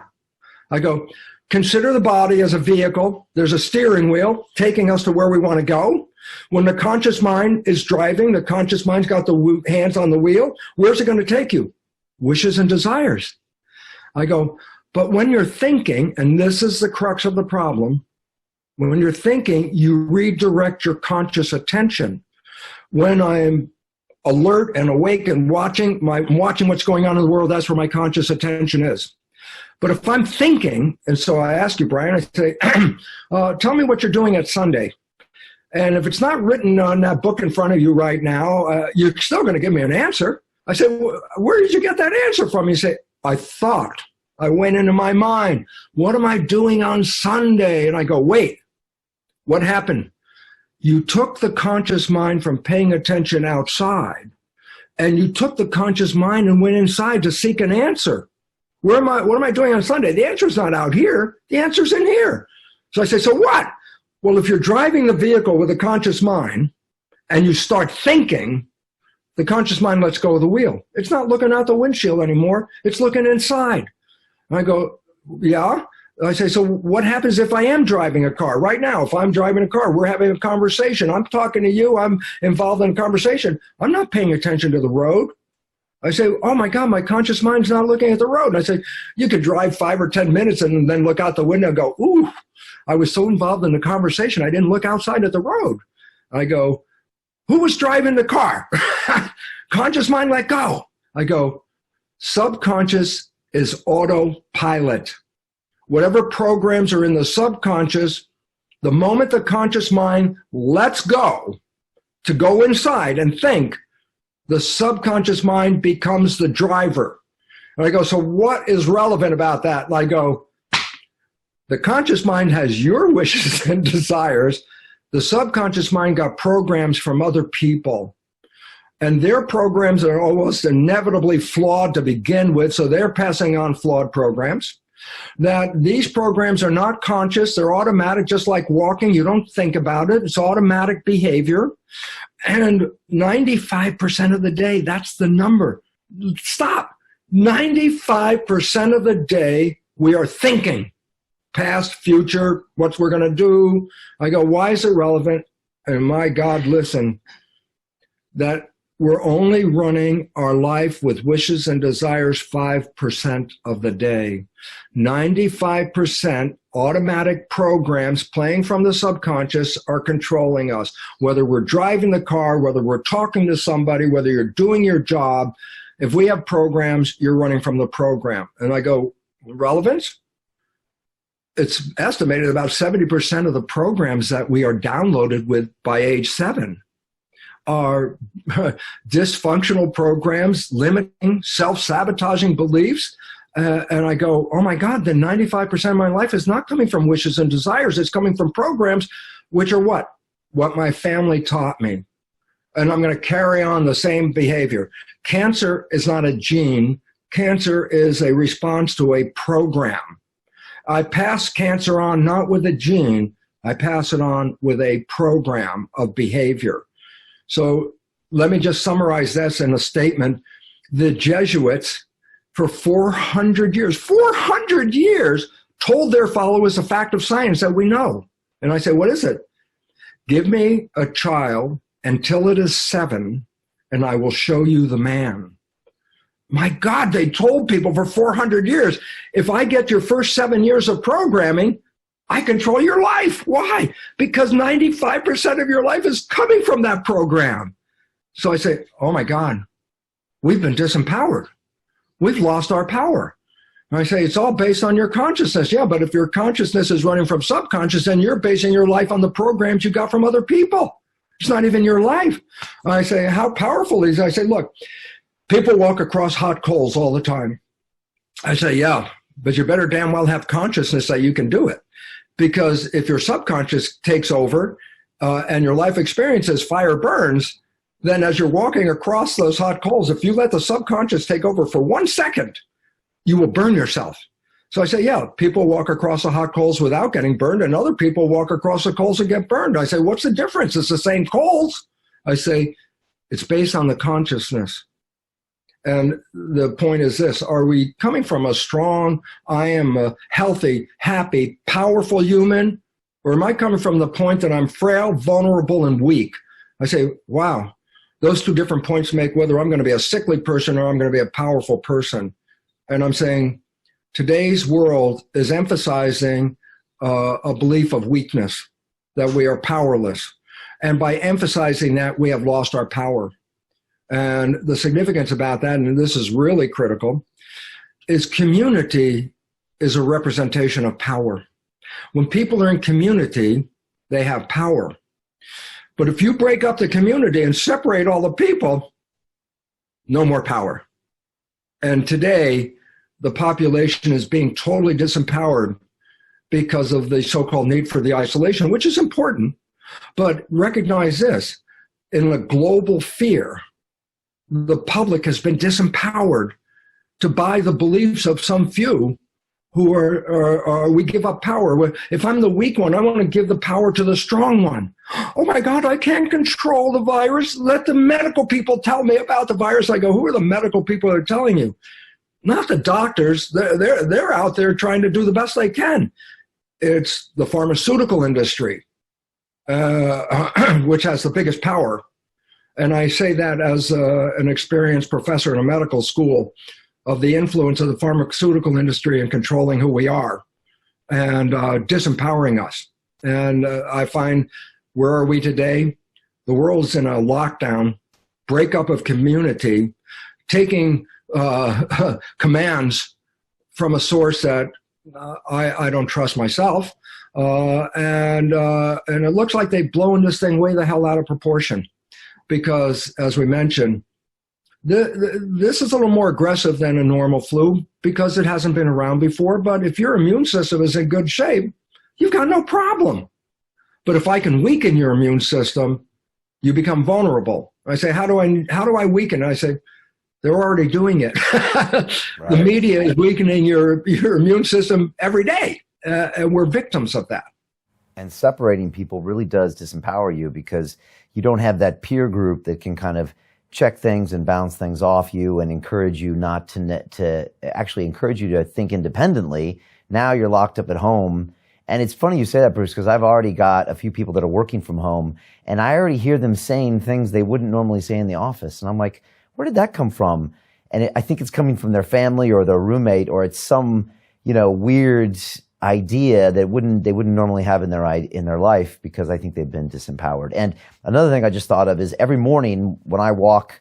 I go, consider the body as a vehicle. There's a steering wheel taking us to where we want to go. When the conscious mind is driving, the conscious mind's got the hands on the wheel. Where's it going to take you? Wishes and desires. I go, but when you're thinking, and this is the crux of the problem, when you're thinking, you redirect your conscious attention. When I'm alert and awake and watching what's going on in the world, that's where my conscious attention is. But if I'm thinking, and so I ask you, Brian, I say, tell me what you're doing at Sunday. And if it's not written on that book in front of you right now, you're still going to give me an answer. I say, where did you get that answer from? You say, I thought. I went into my mind. What am I doing on Sunday? And I go, wait, what happened? You took the conscious mind from paying attention outside, and you took the conscious mind and went inside to seek an answer. What am I doing on Sunday? The answer's not out here. The answer's in here. So I say, so what? Well, if you're driving the vehicle with a conscious mind and you start thinking, the conscious mind lets go of the wheel. It's not looking out the windshield anymore. It's looking inside. And I go, yeah. I say, so what happens if I am driving a car? Right now, if I'm driving a car, we're having a conversation. I'm talking to you. I'm involved in a conversation. I'm not paying attention to the road. I say, oh, my God, my conscious mind's not looking at the road. And I say, you could drive 5 or 10 minutes and then look out the window and go, ooh, I was so involved in the conversation, I didn't look outside at the road. I go, who was driving the car? Conscious mind let go. I go, subconscious is autopilot. Whatever programs are in the subconscious, the moment the conscious mind lets go to go inside and think, the subconscious mind becomes the driver. And I go, so what is relevant about that? And I go, the conscious mind has your wishes and desires. The subconscious mind got programs from other people. And their programs are almost inevitably flawed to begin with, so they're passing on flawed programs. That these programs are not conscious, they're automatic, just like walking. You don't think about it. It's automatic behavior. And 95% of the day, that's the number. Stop. 95% of the day, we are thinking. Past, future, what we're going to do. I go, why is it relevant? And my God, listen, that we're only running our life with wishes and desires 5% of the day. 95% automatic programs playing from the subconscious are controlling us. Whether we're driving the car, whether we're talking to somebody, whether you're doing your job, if we have programs, you're running from the program. And I go, relevance? It's estimated about 70% of the programs that we are downloaded with by age 7 are dysfunctional programs, limiting, self-sabotaging beliefs. And I go, oh my God, then 95% of my life is not coming from wishes and desires. It's coming from programs, which are what? What my family taught me. And I'm going to carry on the same behavior. Cancer is not a gene. Cancer is a response to a program. I pass cancer on not with a gene. I pass it on with a program of behavior. So let me just summarize this in a statement. The Jesuits, for 400 years, told their followers the fact of science that we know. And I say, what is it? Give me a child until it is 7, and I will show you the man. My God, they told people for 400 years, if I get your first 7 years of programming, I control your life. Why? Because 95% of your life is coming from that program. So I say, oh my God, we've been disempowered. We've lost our power. And I say, it's all based on your consciousness. Yeah, but if your consciousness is running from subconscious, then you're basing your life on the programs you got from other people. It's not even your life. I say, how powerful is it? I say, look, people walk across hot coals all the time. I say, yeah, but you better damn well have consciousness that you can do it. Because if your subconscious takes over and your life experience is fire burns, then as you're walking across those hot coals, if you let the subconscious take over for 1 second, you will burn yourself. So I say, yeah, people walk across the hot coals without getting burned, and other people walk across the coals and get burned. I say, what's the difference? It's the same coals. I say, it's based on the consciousness. And the point is this, are we coming from a strong, I am a healthy, happy, powerful human? Or am I coming from the point that I'm frail, vulnerable, and weak? I say, wow, those two different points make whether I'm going to be a sickly person or I'm going to be a powerful person. And I'm saying today's world is emphasizing a belief of weakness, that we are powerless. And by emphasizing that, we have lost our power. And the significance about that, and this is really critical, is community is a representation of power. When people are in community, they have power. But if you break up the community and separate all the people, no more power. And today, the population is being totally disempowered because of the so-called need for the isolation, which is important. But recognize this, in a global fear, the public has been disempowered to buy the beliefs of some few who are we give up power. If I'm the weak one, I want to give the power to the strong one. Oh my God, I can't control the virus. Let the medical people tell me about the virus. I go, who are the medical people that are telling you? Not the doctors. They're out there trying to do the best they can. It's the pharmaceutical industry, which has the biggest power. And I say that as an experienced professor in a medical school, of the influence of the pharmaceutical industry in controlling who we are and disempowering us. And I find, where are we today? The world's in a lockdown, breakup of community, taking commands from a source that I don't trust myself. And it looks like they've blown this thing way the hell out of proportion. Because, as we mentioned, this is a little more aggressive than a normal flu because it hasn't been around before. But if your immune system is in good shape, you've got no problem. But if I can weaken your immune system, you become vulnerable. I say, how do I weaken? I say, they're already doing it. Right. The media is weakening your immune system every day, and we're victims of that. And separating people really does disempower you because you don't have that peer group that can kind of check things and bounce things off you and encourage you not to actually encourage you to think independently. Now you're locked up at home. And it's funny you say that, Bruce, because I've already got a few people that are working from home and I already hear them saying things they wouldn't normally say in the office. And I'm like, where did that come from? And I think it's coming from their family or their roommate, or it's some, weird idea that they wouldn't normally have in their life, because I think they've been disempowered. And another thing I just thought of is every morning when I walk,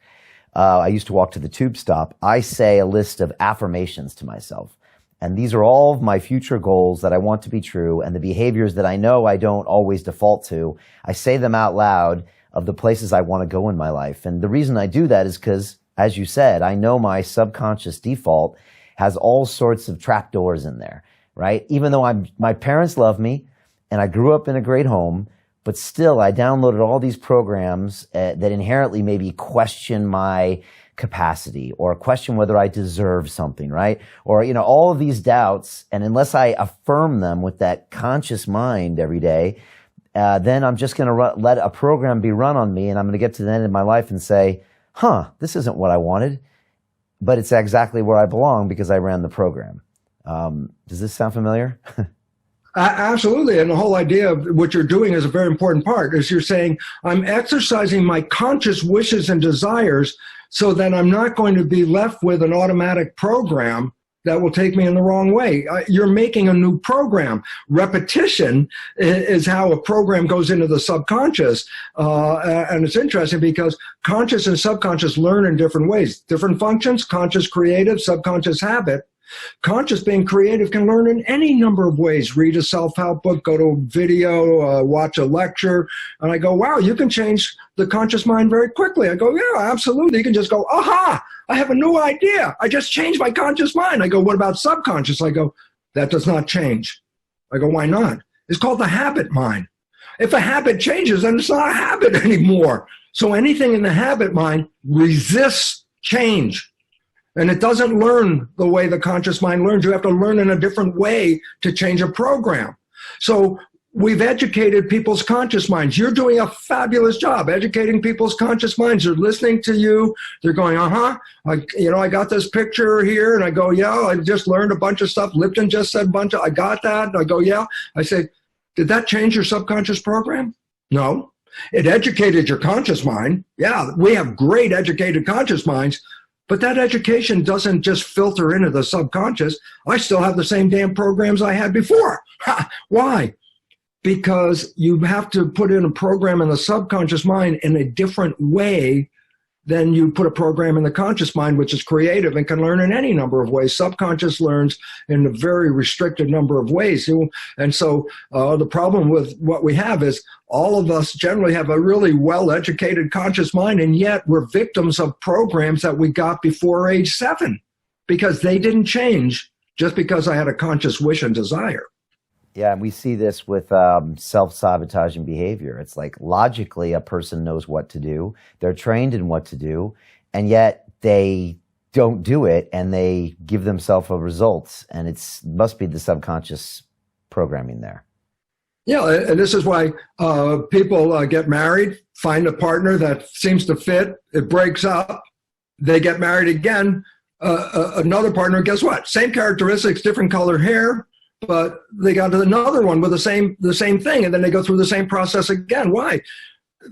I used to walk to the tube stop, I say a list of affirmations to myself. And these are all of my future goals that I want to be true, and the behaviors that I know I don't always default to. I say them out loud of the places I want to go in my life. And the reason I do that is because, as you said, I know my subconscious default has all sorts of trapdoors in there. Right? Even though my parents love me and I grew up in a great home, but still I downloaded all these programs that inherently maybe question my capacity or question whether I deserve something, right? Or, all of these doubts. And unless I affirm them with that conscious mind every day, then I'm just going to let a program be run on me, and I'm going to get to the end of my life and say, this isn't what I wanted, but it's exactly where I belong because I ran the program. Does this sound familiar? Absolutely. And the whole idea of what you're doing is a very important part, is you're saying, I'm exercising my conscious wishes and desires so that I'm not going to be left with an automatic program that will take me in the wrong way. You're making a new program. Repetition is how a program goes into the subconscious. And it's interesting because conscious and subconscious learn in different ways. Different functions, conscious creative, subconscious habit. Conscious being creative can learn in any number of ways. Read a self-help book, go to a video, watch a lecture. And I go, wow, you can change the conscious mind very quickly. I go, yeah, absolutely. You can just go, aha, I have a new idea. I just changed my conscious mind. I go, what about subconscious? I go, that does not change. I go, why not? It's called the habit mind. If a habit changes, then it's not a habit anymore. So anything in the habit mind resists change. And it doesn't learn the way the conscious mind learns. You have to learn in a different way to change a program. So we've educated people's conscious minds. You're doing a fabulous job educating people's conscious minds. They're listening to you. They're going, I got this picture here. And I go, yeah, I just learned a bunch of stuff. Lipton just said a bunch of, I got that. And I go, yeah. I say, did that change your subconscious program? No. It educated your conscious mind. Yeah, we have great educated conscious minds. But that education doesn't just filter into the subconscious. I still have the same damn programs I had before. Why? Because you have to put in a program in the subconscious mind in a different way than you put a program in the conscious mind, which is creative and can learn in any number of ways. Subconscious learns in a very restricted number of ways. And so the problem with what we have is all of us generally have a really well-educated conscious mind, and yet we're victims of programs that we got before age 7 because they didn't change just because I had a conscious wish and desire. Yeah, and we see this with self-sabotaging behavior. It's like logically a person knows what to do. They're trained in what to do, and yet they don't do it, and they give themselves a result. And it must be the subconscious programming there. Yeah, and this is why people get married, find a partner that seems to fit, it breaks up, they get married again, another partner, guess what? Same characteristics, different color hair, but they got another one with the same thing, and then they go through the same process again. Why?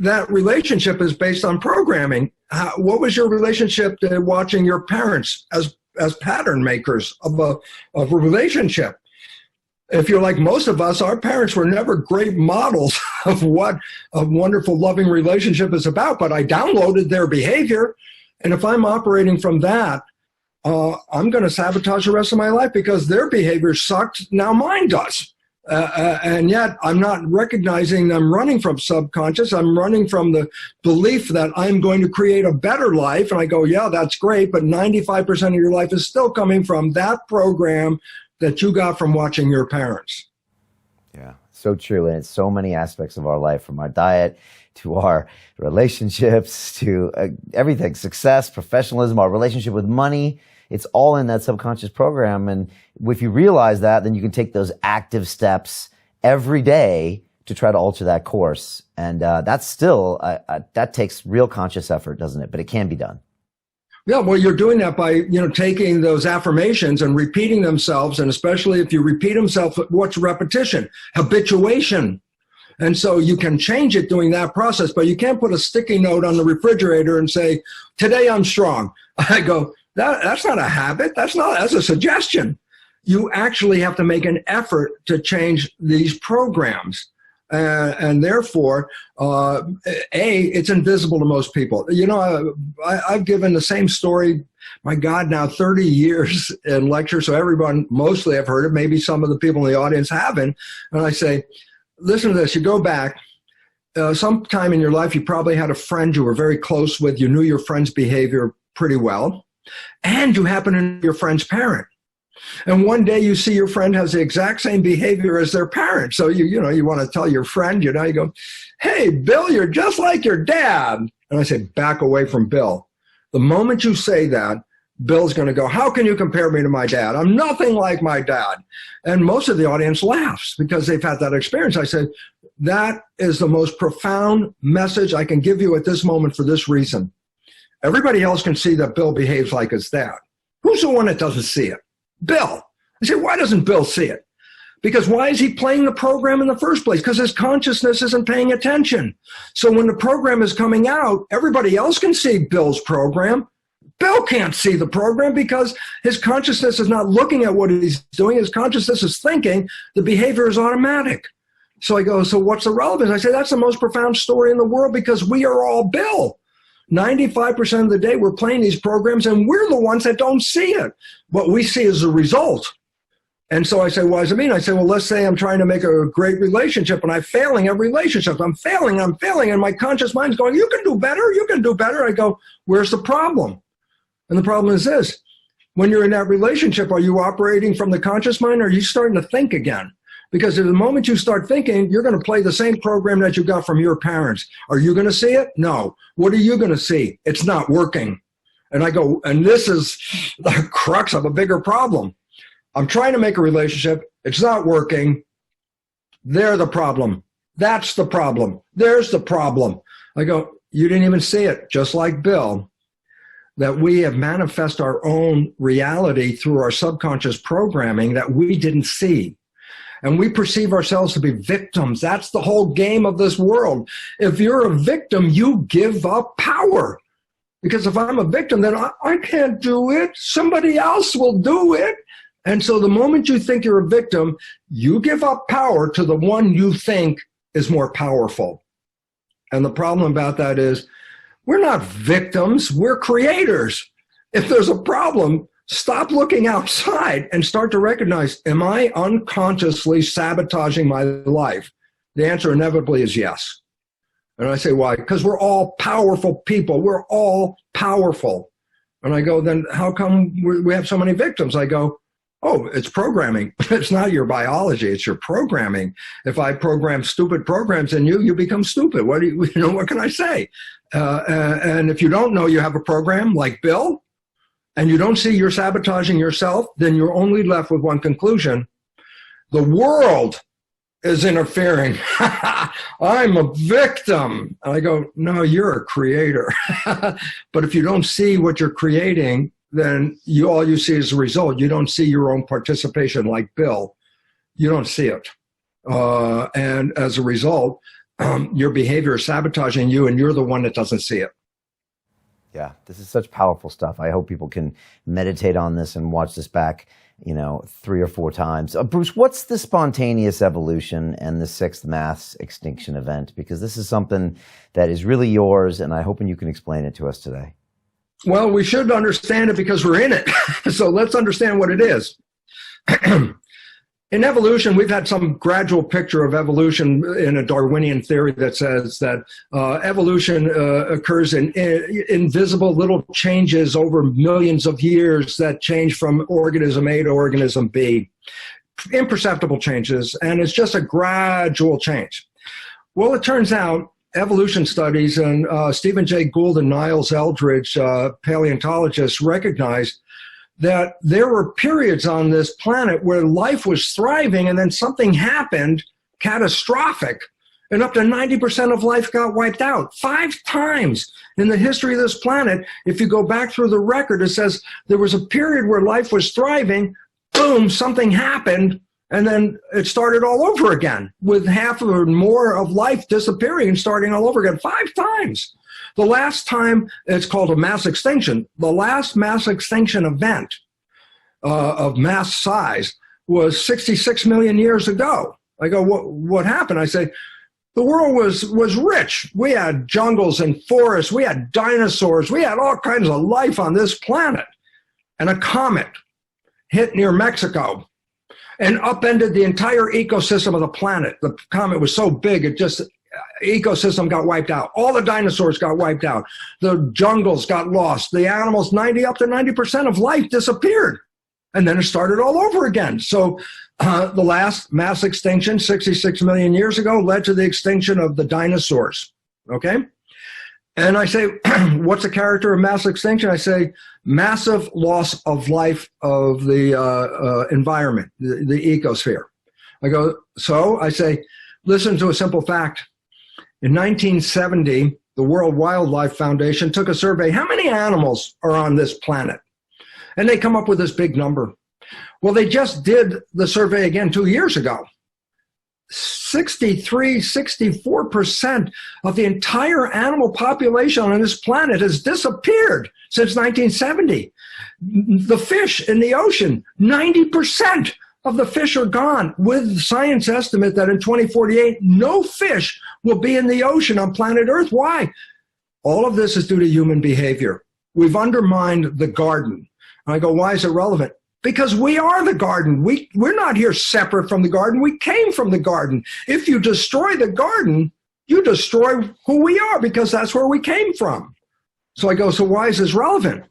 That relationship is based on programming. What was your relationship to watching your parents as pattern makers of a relationship? If you're like most of us, our parents were never great models of what a wonderful, loving relationship is about, but I downloaded their behavior, and if I'm operating from that, I'm going to sabotage the rest of my life because their behavior sucked. Now mine does. And yet I'm not recognizing I'm running from subconscious. I'm running from the belief that I'm going to create a better life. And I go, yeah, that's great. But 95% of your life is still coming from that program that you got from watching your parents. Yeah, so true. And it's so many aspects of our life, from our diet to our relationships to everything, success, professionalism, our relationship with money. It's all in that subconscious program. And if you realize that, then you can take those active steps every day to try to alter that course. And that's still, that takes real conscious effort, doesn't it? But it can be done. Yeah, well, you're doing that by, taking those affirmations and repeating themselves. And especially if you repeat themselves, what's repetition? Habituation. And so you can change it doing that process, but you can't put a sticky note on the refrigerator and say, today I'm strong. I go, that's not a habit. That's a suggestion. You actually have to make an effort to change these programs. And therefore, it's invisible to most people. I've given the same story, my God, now 30 years in lectures, so everyone, mostly I've heard it, maybe some of the people in the audience haven't. And I say, listen to this, you go back, sometime in your life you probably had a friend you were very close with, you knew your friend's behavior pretty well, and you happen to know your friend's parent. And one day you see your friend has the exact same behavior as their parent. So you want to tell your friend, you go, hey, Bill, you're just like your dad. And I say, back away from Bill. The moment you say that, Bill's going to go, how can you compare me to my dad? I'm nothing like my dad. And most of the audience laughs because they've had that experience. I say, that is the most profound message I can give you at this moment for this reason. Everybody else can see that Bill behaves like his dad. Who's the one that doesn't see it? Bill. I say, why doesn't Bill see it? Because why is he playing the program in the first place? Because his consciousness isn't paying attention. So when the program is coming out, everybody else can see Bill's program. Bill can't see the program because his consciousness is not looking at what he's doing. His consciousness is thinking. The behavior is automatic. So I go, so what's the relevance? I say, that's the most profound story in the world because we are all Bill. 95% of the day we're playing these programs and we're the ones that don't see it. What we see is the result. And so I say, what does it mean? I say, well, let's say I'm trying to make a great relationship and I'm failing at relationships. I'm failing. And my conscious mind's going, you can do better. You can do better. I go, where's the problem? And the problem is this. When you're in that relationship, are you operating from the conscious mind or are you starting to think again? Because at the moment you start thinking, you're going to play the same program that you got from your parents. Are you going to see it? No. What are you going to see? It's not working. And I go, and this is the crux of a bigger problem. I'm trying to make a relationship. It's not working. They're the problem. That's the problem. There's the problem. I go, you didn't even see it, just like Bill, that we have manifest our own reality through our subconscious programming that we didn't see. And we perceive ourselves to be victims. That's the whole game of this world. If you're a victim, you give up power. Because if I'm a victim, then I can't do it. Somebody else will do it. And so the moment you think you're a victim, you give up power to the one you think is more powerful. And the problem about that is we're not victims, we're creators. If there's a problem, stop looking outside and start to recognize, am I unconsciously sabotaging my life? The answer inevitably is yes. And I say, why? Because we're all powerful people. We're all powerful. And I go, then how come we have so many victims? I go, oh, it's programming. It's not your biology. It's your programming. If I program stupid programs in you, you become stupid. What can I say? And if you don't know you have a program like Bill, and you don't see you're sabotaging yourself, then you're only left with one conclusion. The world is interfering. I'm a victim. And I go, no, you're a creator. But if you don't see what you're creating, then all you see is the result. You don't see your own participation like Bill. You don't see it. And as a result, your behavior is sabotaging you, and you're the one that doesn't see it. Yeah, this is such powerful stuff. I hope people can meditate on this and watch this back, 3 or 4 times. Bruce, what's the spontaneous evolution and the sixth mass extinction event? Because this is something that is really yours, and I'm hoping you can explain it to us today. Well, we should understand it because we're in it. So let's understand what it is. In evolution, we've had some gradual picture of evolution in a Darwinian theory that says that evolution occurs in invisible little changes over millions of years that change from organism A to organism B. Imperceptible changes, and it's just a gradual change. Well, it turns out evolution studies and Stephen Jay Gould and Niles Eldridge, paleontologists, recognized that there were periods on this planet where life was thriving and then something happened catastrophic and up to 90% of life got wiped out. 5 times in the history of this planet, if you go back through the record, it says there was a period where life was thriving, boom, something happened, and then it started all over again with half or more of life disappearing and starting all over again 5 times. The last time, it's called a mass extinction. The last mass extinction event of mass size was 66 million years ago. I go, what happened? I say, the world was rich. We had jungles and forests. We had dinosaurs. We had all kinds of life on this planet. And a comet hit near Mexico and upended the entire ecosystem of the planet. The comet was so big, ecosystem got wiped out. All the dinosaurs got wiped out. The jungles got lost. The animals, up to 90% of life disappeared. And then it started all over again. So the last mass extinction, 66 million years ago, led to the extinction of the dinosaurs. Okay? And I say, what's the character of mass extinction? I say, massive loss of life of the environment, the ecosphere. I say, listen to a simple fact. In 1970, the World Wildlife Foundation took a survey. How many animals are on this planet? And they come up with this big number. Well, they just did the survey again 2 years ago. 64% of the entire animal population on this planet has disappeared since 1970. The fish in the ocean, 90% of the fish are gone, with science estimate that in 2048, no fish will be in the ocean on planet Earth. Why? All of this is due to human behavior. We've undermined the garden. And I go, why is it relevant? Because we are the garden. We're not here separate from the garden. We came from the garden. If you destroy the garden, you destroy who we are, because that's where we came from. So I go, so why is this relevant?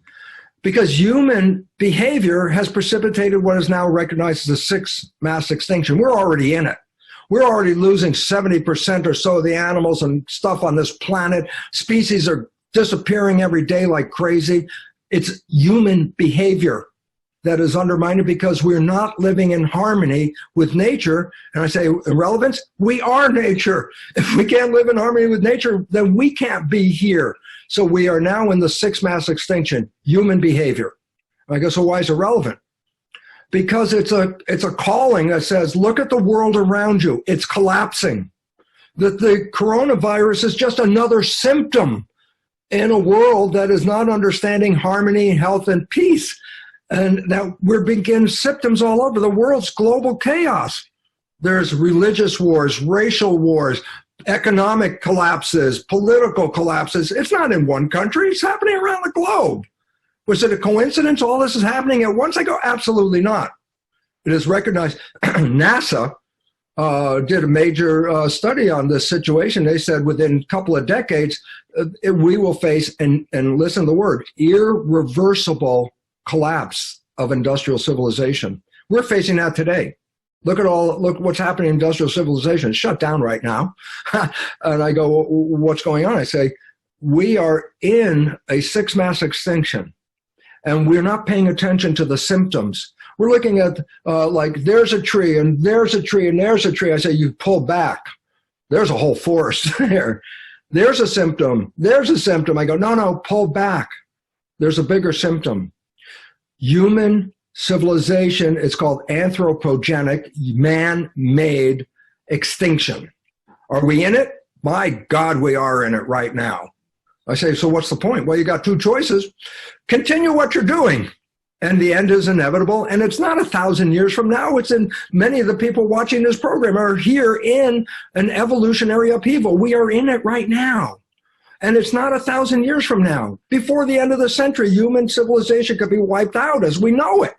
Because human behavior has precipitated what is now recognized as the sixth mass extinction. We're already in it. We're already losing 70% or so of the animals and stuff on this planet. Species are disappearing every day like crazy. It's human behavior that is undermined because we're not living in harmony with nature. And I say, irrelevance, we are nature. If we can't live in harmony with nature, then we can't be here. So we are now in the sixth mass extinction, human behavior. And I go, so why is it relevant? Because it's a calling that says, look at the world around you. It's collapsing. That the coronavirus is just another symptom in a world that is not understanding harmony, health, and peace. And that we're beginning symptoms all over. The world's global chaos. There's religious wars, racial wars, economic collapses, political collapses. It's not in one country. It's happening around the globe. Was it a coincidence all this is happening at once? I go, absolutely not. It is recognized. NASA did a major study on this situation. They said within a couple of decades, we will face, and listen to the word, irreversible collapse of industrial civilization. We're facing that today. Look what's happening in industrial civilization. It's shut down right now. And I go, well, what's going on? I say, we are in a sixth mass extinction, and we're not paying attention to the symptoms. We're looking at like there's a tree and there's a tree and there's a tree. I say, you pull back. There's a whole forest there. There's a symptom. There's a symptom. I go, no, pull back. There's a bigger symptom. Human civilization, it's called anthropogenic, man-made extinction. Are we in it? My God, we are in it right now. I say, so what's the point? Well, you got two choices. Continue what you're doing, and the end is inevitable. And it's not 1,000 years from now. It's in many of the people watching this program are here in an evolutionary upheaval. We are in it right now. And it's not 1,000 years from now. Before the end of the century, human civilization could be wiped out as we know it.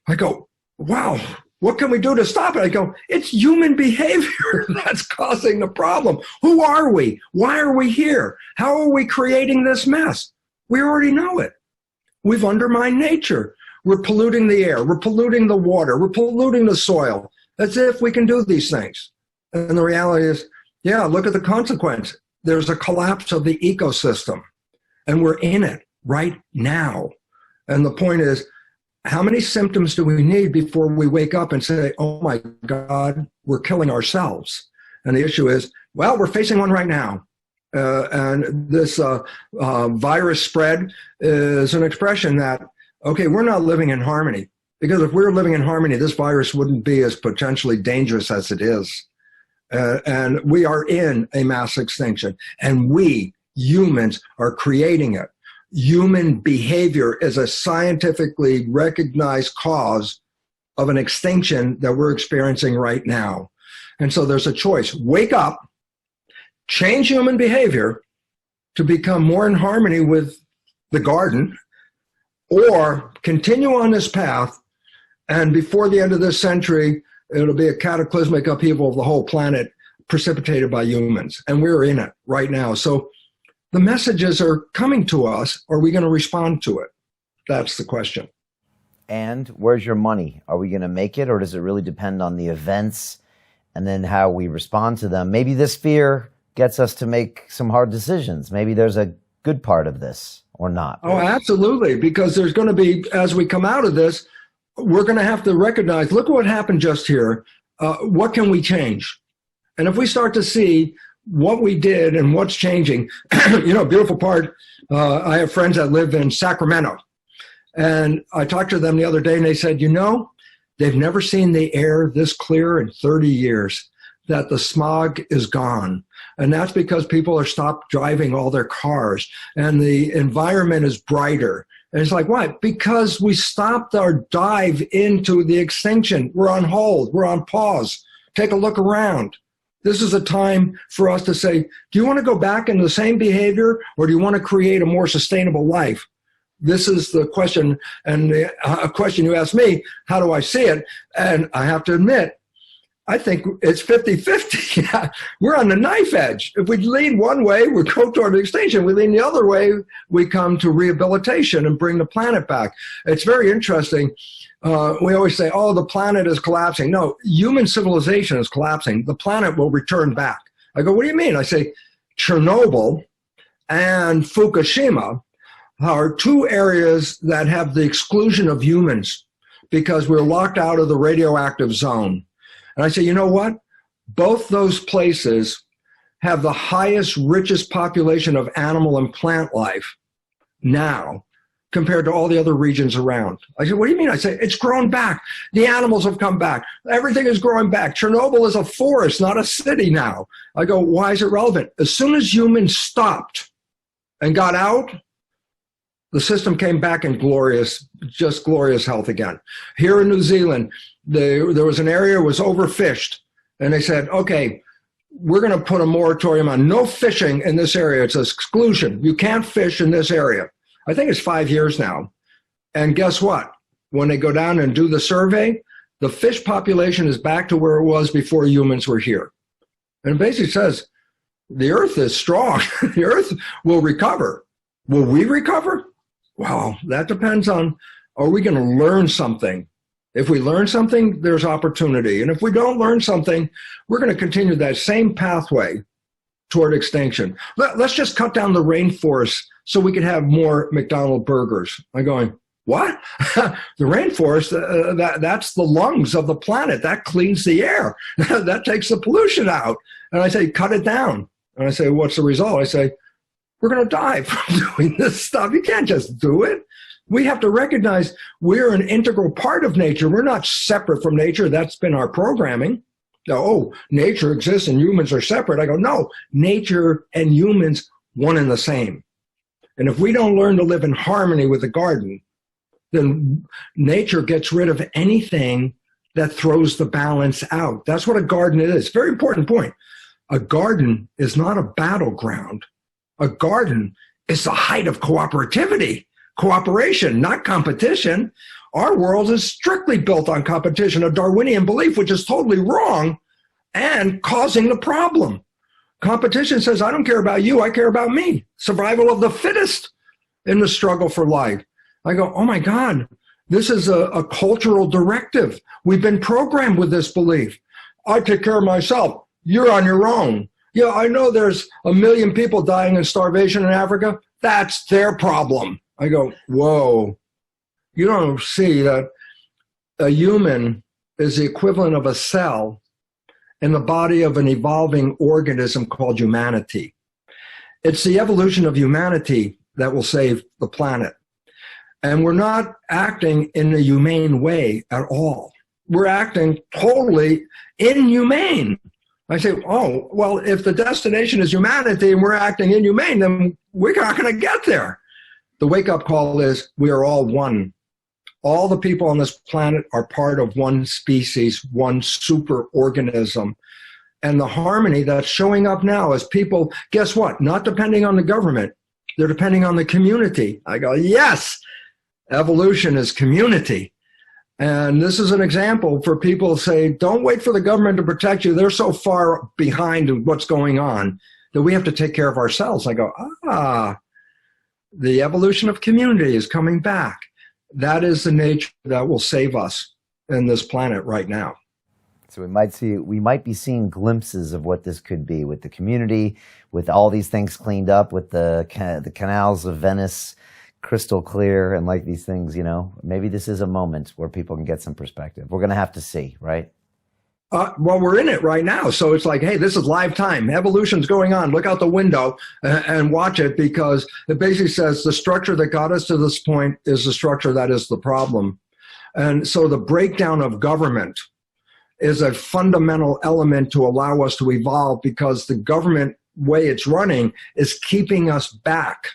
I go, wow, what can we do to stop it? I go, it's human behavior that's causing the problem. Who are we? Why are we here? How are we creating this mess? We already know it. We've undermined nature. We're polluting the air. We're polluting the water. We're polluting the soil. As if we can do these things. And the reality is, yeah, look at the consequence. There's a collapse of the ecosystem, and we're in it right now. And the point is, how many symptoms do we need before we wake up and say, oh my God, we're killing ourselves? And the issue is, well, we're facing one right now. And this virus spread is an expression that, okay, we're not living in harmony. Because if we were living in harmony, this virus wouldn't be as potentially dangerous as it is. And we are in a mass extinction, and we humans are creating it. Human behavior is a scientifically recognized cause of an extinction that we're experiencing right now. And so there's a choice. Wake up, change human behavior to become more in harmony with the garden, or continue on this path, and before the end of this century, it'll be a cataclysmic upheaval of the whole planet precipitated by humans. And we're in it right now. So the messages are coming to us. Are we going to respond to it? That's the question. And where's your money? Are we going to make it, or does it really depend on the events and then how we respond to them? Maybe this fear gets us to make some hard decisions. Maybe there's a good part of this or not. Oh, absolutely. Because there's going to be, as we come out of this, we're going to have to recognize, look what happened just here. What can we change? And if we start to see what we did and what's changing, beautiful part, I have friends that live in Sacramento. And I talked to them the other day, and they said, they've never seen the air this clear in 30 years. that the smog is gone. And that's because people are stopped driving all their cars and the environment is brighter. And it's like, why? Because we stopped our dive into the extinction. We're on hold. We're on pause. Take a look around. This is a time for us to say, do you want to go back into the same behavior or do you want to create a more sustainable life? This is the question, and a question you asked me, how do I see it? And I have to admit, I think it's 50-50. We're on the knife edge. If we lean one way, we go toward extinction. We lean the other way, we come to rehabilitation and bring the planet back. It's very interesting. We always say, oh, the planet is collapsing. No, human civilization is collapsing. The planet will return back. I go, what do you mean? I say, Chernobyl and Fukushima are two areas that have the exclusion of humans because we're locked out of the radioactive zone. And I say, you know what? Both those places have the highest, richest population of animal and plant life now compared to all the other regions around. I said, what do you mean? I say, it's grown back. The animals have come back. Everything is growing back. Chernobyl is a forest, not a city now. I go, why is it relevant? As soon as humans stopped and got out, the system came back in just glorious health again. Here in New Zealand, there was an area that was overfished, and they said, okay, we're going to put a moratorium on no fishing in this area. It's an exclusion. You can't fish in this area. I think it's 5 years now. And guess what? When they go down and do the survey, the fish population is back to where it was before humans were here. And it basically says, the earth is strong. The earth will recover. Will we recover? Well, that depends on, are we going to learn something? If we learn something, there's opportunity. And if we don't learn something, we're going to continue that same pathway toward extinction. Let's just cut down the rainforest so we can have more McDonald's burgers. I'm going, what? The rainforest, that's the lungs of the planet. That cleans the air. That takes the pollution out. And I say, cut it down. And I say, what's the result? I say, we're going to die from doing this stuff. You can't just do it. We have to recognize we're an integral part of nature. We're not separate from nature. That's been our programming. Oh, nature exists and humans are separate. I go, no, nature and humans, one and the same. And if we don't learn to live in harmony with the garden, then nature gets rid of anything that throws the balance out. That's what a garden is. Very important point. A garden is not a battleground. A garden is the height of cooperation, not competition. Our world is strictly built on competition, a Darwinian belief, which is totally wrong and causing the problem. Competition says, I don't care about you, I care about me. Survival of the fittest in the struggle for life. I go, oh my God, this is a cultural directive. We've been programmed with this belief. I take care of myself. You're on your own. Yeah, I know there's 1 million people dying in starvation in Africa. That's their problem. I go, whoa. You don't see that a human is the equivalent of a cell in the body of an evolving organism called humanity. It's the evolution of humanity that will save the planet. And we're not acting in a humane way at all. We're acting totally inhumane. I say, oh, well, if the destination is humanity and we're acting inhumane, then we're not going to get there. The wake-up call is we are all one. All the people on this planet are part of one species, one super organism. And the harmony that's showing up now is people, guess what? Not depending on the government. They're depending on the community. I go, yes, evolution is community. And this is an example for people to say, don't wait for the government to protect you. They're so far behind what's going on that we have to take care of ourselves. I go, the evolution of community is coming back. That is the nature that will save us in this planet right now. So we might be seeing glimpses of what this could be with the community, with all these things cleaned up, with the canals of Venice crystal clear, and like these things, you know, maybe this is a moment where people can get some perspective. We're going to have to see, right? Well, we're in it right now. So it's like, hey, this is live time. Evolution's going on. Look out the window and watch it, because it basically says the structure that got us to this point is the structure that is the problem. And so the breakdown of government is a fundamental element to allow us to evolve, because the government way it's running is keeping us back.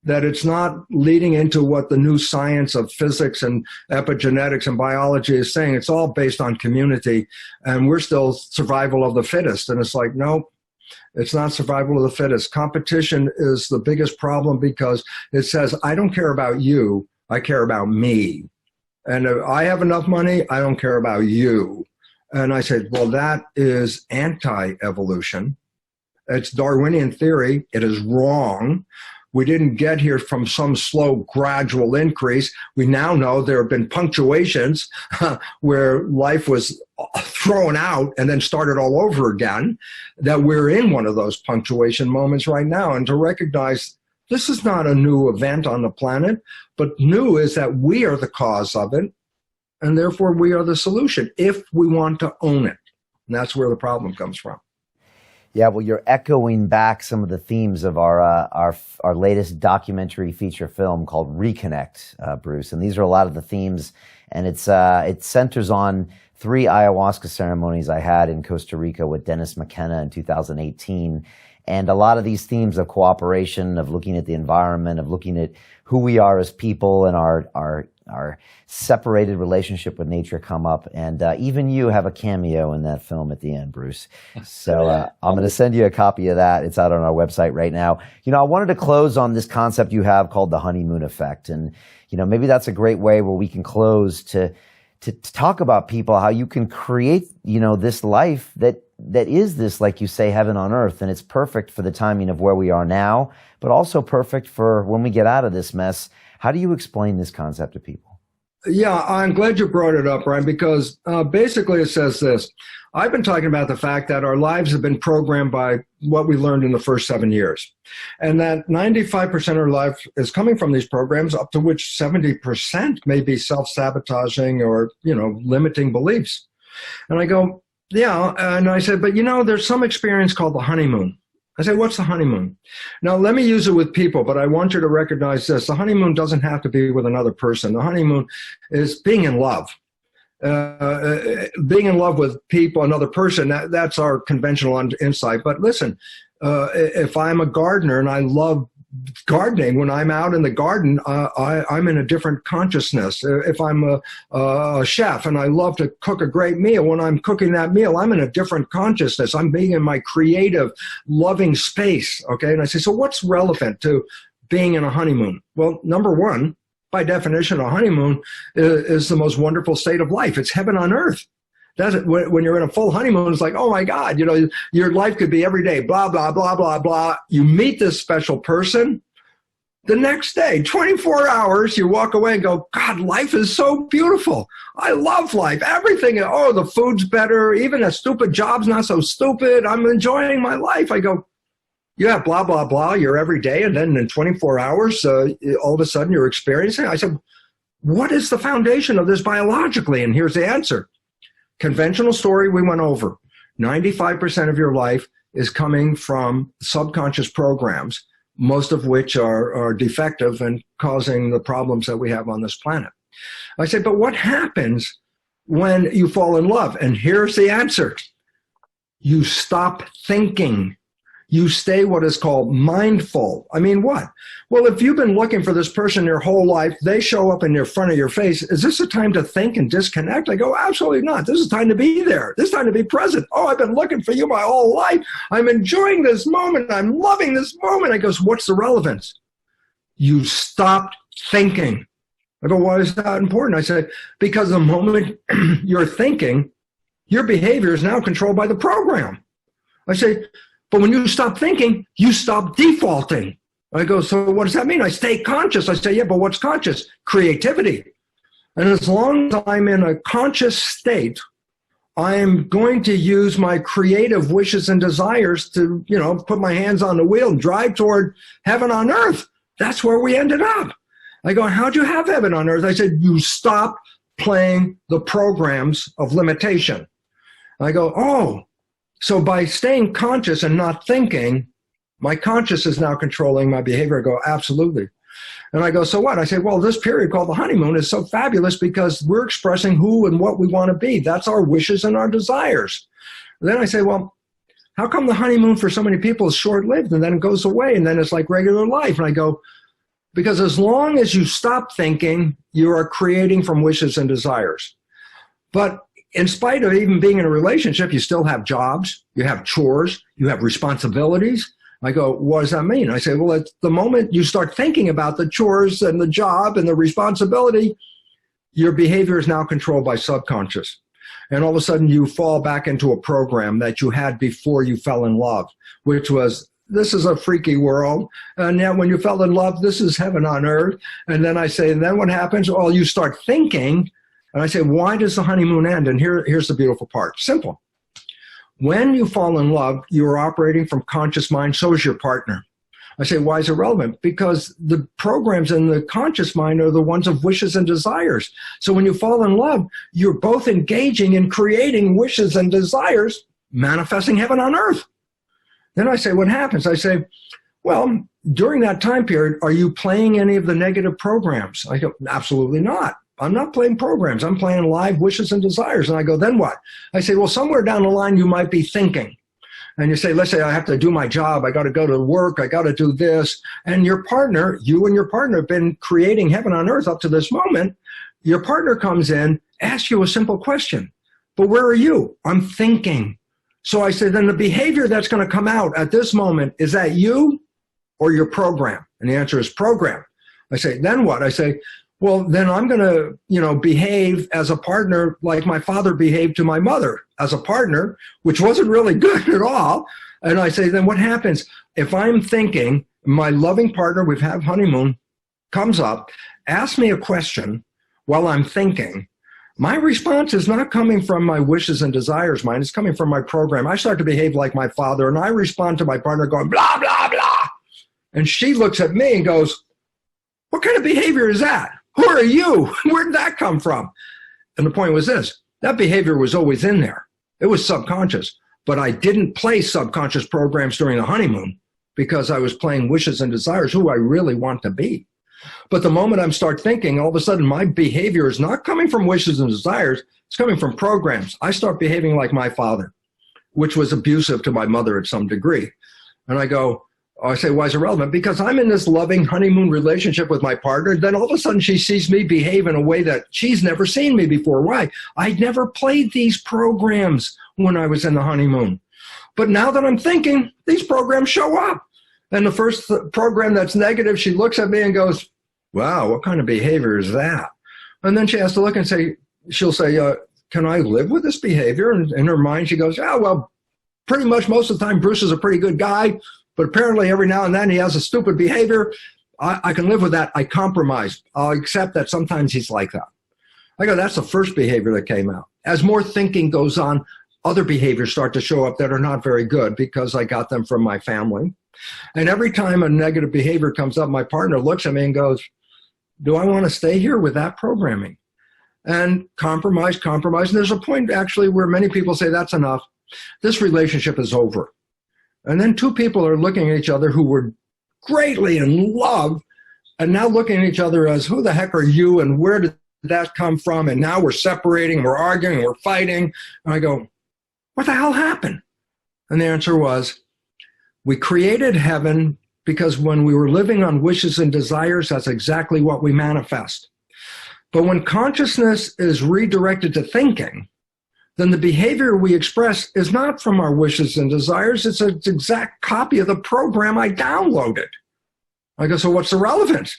That it's not leading into what the new science of physics and epigenetics and biology is saying. It's all based on community, and we're still survival of the fittest. And it's like, no, it's not survival of the fittest. Competition is the biggest problem, because it says, I don't care about you, I care about me. And if I have enough money, I don't care about you. And I said, well, that is anti-evolution. It's Darwinian theory. It is wrong. We didn't get here from some slow, gradual increase. We now know there have been punctuations where life was thrown out and then started all over again, that we're in one of those punctuation moments right now. And to recognize this is not a new event on the planet, but new is that we are the cause of it, and therefore we are the solution if we want to own it. And that's where the problem comes from. Yeah, well, you're echoing back some of the themes of our latest documentary feature film called Reconnect, Bruce. And these are a lot of the themes, and it centers on 3 ayahuasca ceremonies I had in Costa Rica with Dennis McKenna in 2018. And a lot of these themes of cooperation, of looking at the environment, of looking at who we are as people and our separated relationship with nature come up. And even you have a cameo in that film at the end, Bruce. So I'm going to send you a copy of that. It's out on our website right now. You know, I wanted to close on this concept you have called the honeymoon effect. And, you know, maybe that's a great way where we can close to talk about people, how you can create, you know, this life that is this, like you say, heaven on earth. And it's perfect for the timing of where we are now, but also perfect for when we get out of this mess. How do you explain this concept to people? Yeah, I'm glad you brought it up, Brian, because basically it says this. I've been talking about the fact that our lives have been programmed by what we learned in the first 7 years, and that 95% of our life is coming from these programs, up to which 70% may be self-sabotaging or, you know, limiting beliefs. And I go, yeah, and I said, but you know, there's some experience called the honeymoon. I said, what's the honeymoon? Now, let me use it with people, but I want you to recognize this. The honeymoon doesn't have to be with another person. The honeymoon is being in love. Being in love with people, another person, that's our conventional insight. But listen, if I'm a gardener and I love gardening, when I'm out in the garden, I'm in a different consciousness. If I'm a chef and I love to cook a great meal, when I'm cooking that meal, I'm in a different consciousness. I'm being in my creative, loving space. Okay. And I say, so what's relevant to being in a honeymoon? Well, number one, by definition, a honeymoon is the most wonderful state of life. It's heaven on earth. That's it. When you're in a full honeymoon, it's like, oh my God, you know, your life could be every day, blah, blah, blah, blah, blah. You meet this special person. The next day, 24 hours, you walk away and go, God, life is so beautiful. I love life. Everything. Oh, the food's better. Even a stupid job's not so stupid. I'm enjoying my life. I go, yeah, blah, blah, blah. You're every day. And then in 24 hours, all of a sudden you're experiencing. I said, what is the foundation of this biologically? And here's the answer. Conventional story we went over. 95% of your life is coming from subconscious programs, most of which are defective and causing the problems that we have on this planet. I said, but what happens when you fall in love? And here's the answer. You stop thinking. You stay what is called mindful. I mean, what? Well, if you've been looking for this person your whole life, they show up in your front of your face. Is this a time to think and disconnect? I go, absolutely not. This is time to be there. This is time to be present. Oh, I've been looking for you my whole life. I'm enjoying this moment. I'm loving this moment. I goes, what's the relevance? You stopped thinking. I go, why is that important? I said, because the moment you're thinking, your behavior is now controlled by the program. I say, but when you stop thinking, you stop defaulting. I go, so what does that mean? I stay conscious. I say, yeah, but what's conscious? Creativity. And as long as I'm in a conscious state, I am going to use my creative wishes and desires to, you know, put my hands on the wheel and drive toward heaven on earth. That's where we ended up. I go, how'd you have heaven on earth? I said, you stop playing the programs of limitation. I go, oh. So by staying conscious and not thinking, my conscious is now controlling my behavior. I go, absolutely. And I go, so what? I say, well, this period called the honeymoon is so fabulous because we're expressing who and what we want to be. That's our wishes and our desires. And then I say, well, how come the honeymoon for so many people is short-lived and then it goes away and then it's like regular life? And I go, because as long as you stop thinking, you are creating from wishes and desires. But in spite of even being in a relationship, you still have jobs, you have chores, you have responsibilities. I go, what does that mean? I say, well, at the moment you start thinking about the chores and the job and the responsibility, your behavior is now controlled by subconscious. And all of a sudden you fall back into a program that you had before you fell in love, which was, this is a freaky world. And now when you fell in love, this is heaven on earth. And then I say, and then what happens? Well, you start thinking. And I say, why does the honeymoon end? And here's the beautiful part. Simple. When you fall in love, you're operating from conscious mind, so is your partner. I say, why is it relevant? Because the programs in the conscious mind are the ones of wishes and desires. So when you fall in love, you're both engaging in creating wishes and desires, manifesting heaven on earth. Then I say, what happens? I say, well, during that time period, are you playing any of the negative programs? I go, absolutely not. I'm not playing programs. I'm playing live wishes and desires. And I go, then what? I say, well, somewhere down the line, you might be thinking. And you say, let's say I have to do my job. I got to go to work. I got to do this. And your partner, you and your partner have been creating heaven on earth up to this moment. Your partner comes in, asks you a simple question. But where are you? I'm thinking. So I say, then the behavior that's going to come out at this moment, is that you or your program? And the answer is program. I say, then what? I say, well, then I'm going to, behave as a partner like my father behaved to my mother as a partner, which wasn't really good at all. And I say, then what happens? If I'm thinking, my loving partner, we've had honeymoon, comes up, asks me a question while I'm thinking, my response is not coming from my wishes and desires mind. It's coming from my program. I start to behave like my father, and I respond to my partner going, blah, blah, blah. And she looks at me and goes, what kind of behavior is that? Who are you? Where did that come from? And the point was this, that behavior was always in there. It was subconscious, but I didn't play subconscious programs during the honeymoon because I was playing wishes and desires, who I really want to be. But the moment I start thinking, all of a sudden my behavior is not coming from wishes and desires, it's coming from programs. I start behaving like my father, which was abusive to my mother at some degree. And I say, why is it relevant? Because I'm in this loving honeymoon relationship with my partner. Then all of a sudden she sees me behave in a way that she's never seen me before. Why? I'd never played these programs when I was in the honeymoon. But now that I'm thinking, these programs show up. And the first program that's negative, she looks at me and goes, wow, what kind of behavior is that? And then she has to look and say, she'll say, can I live with this behavior? And in her mind, she goes, well, pretty much most of the time, Bruce is a pretty good guy. But apparently every now and then he has a stupid behavior. I can live with that. I compromise. I'll accept that sometimes he's like that. I go, that's the first behavior that came out. As more thinking goes on, other behaviors start to show up that are not very good because I got them from my family. And every time a negative behavior comes up, my partner looks at me and goes, do I want to stay here with that programming? And compromise. And there's a point actually where many people say that's enough. This relationship is over. And then two people are looking at each other who were greatly in love and now looking at each other as, who the heck are you and where did that come from? And now we're separating, we're arguing, we're fighting. And I go, what the hell happened? And the answer was, we created heaven because when we were living on wishes and desires, that's exactly what we manifest. But when consciousness is redirected to thinking, then the behavior we express is not from our wishes and desires. It's an exact copy of the program I downloaded. I go, so what's the relevance?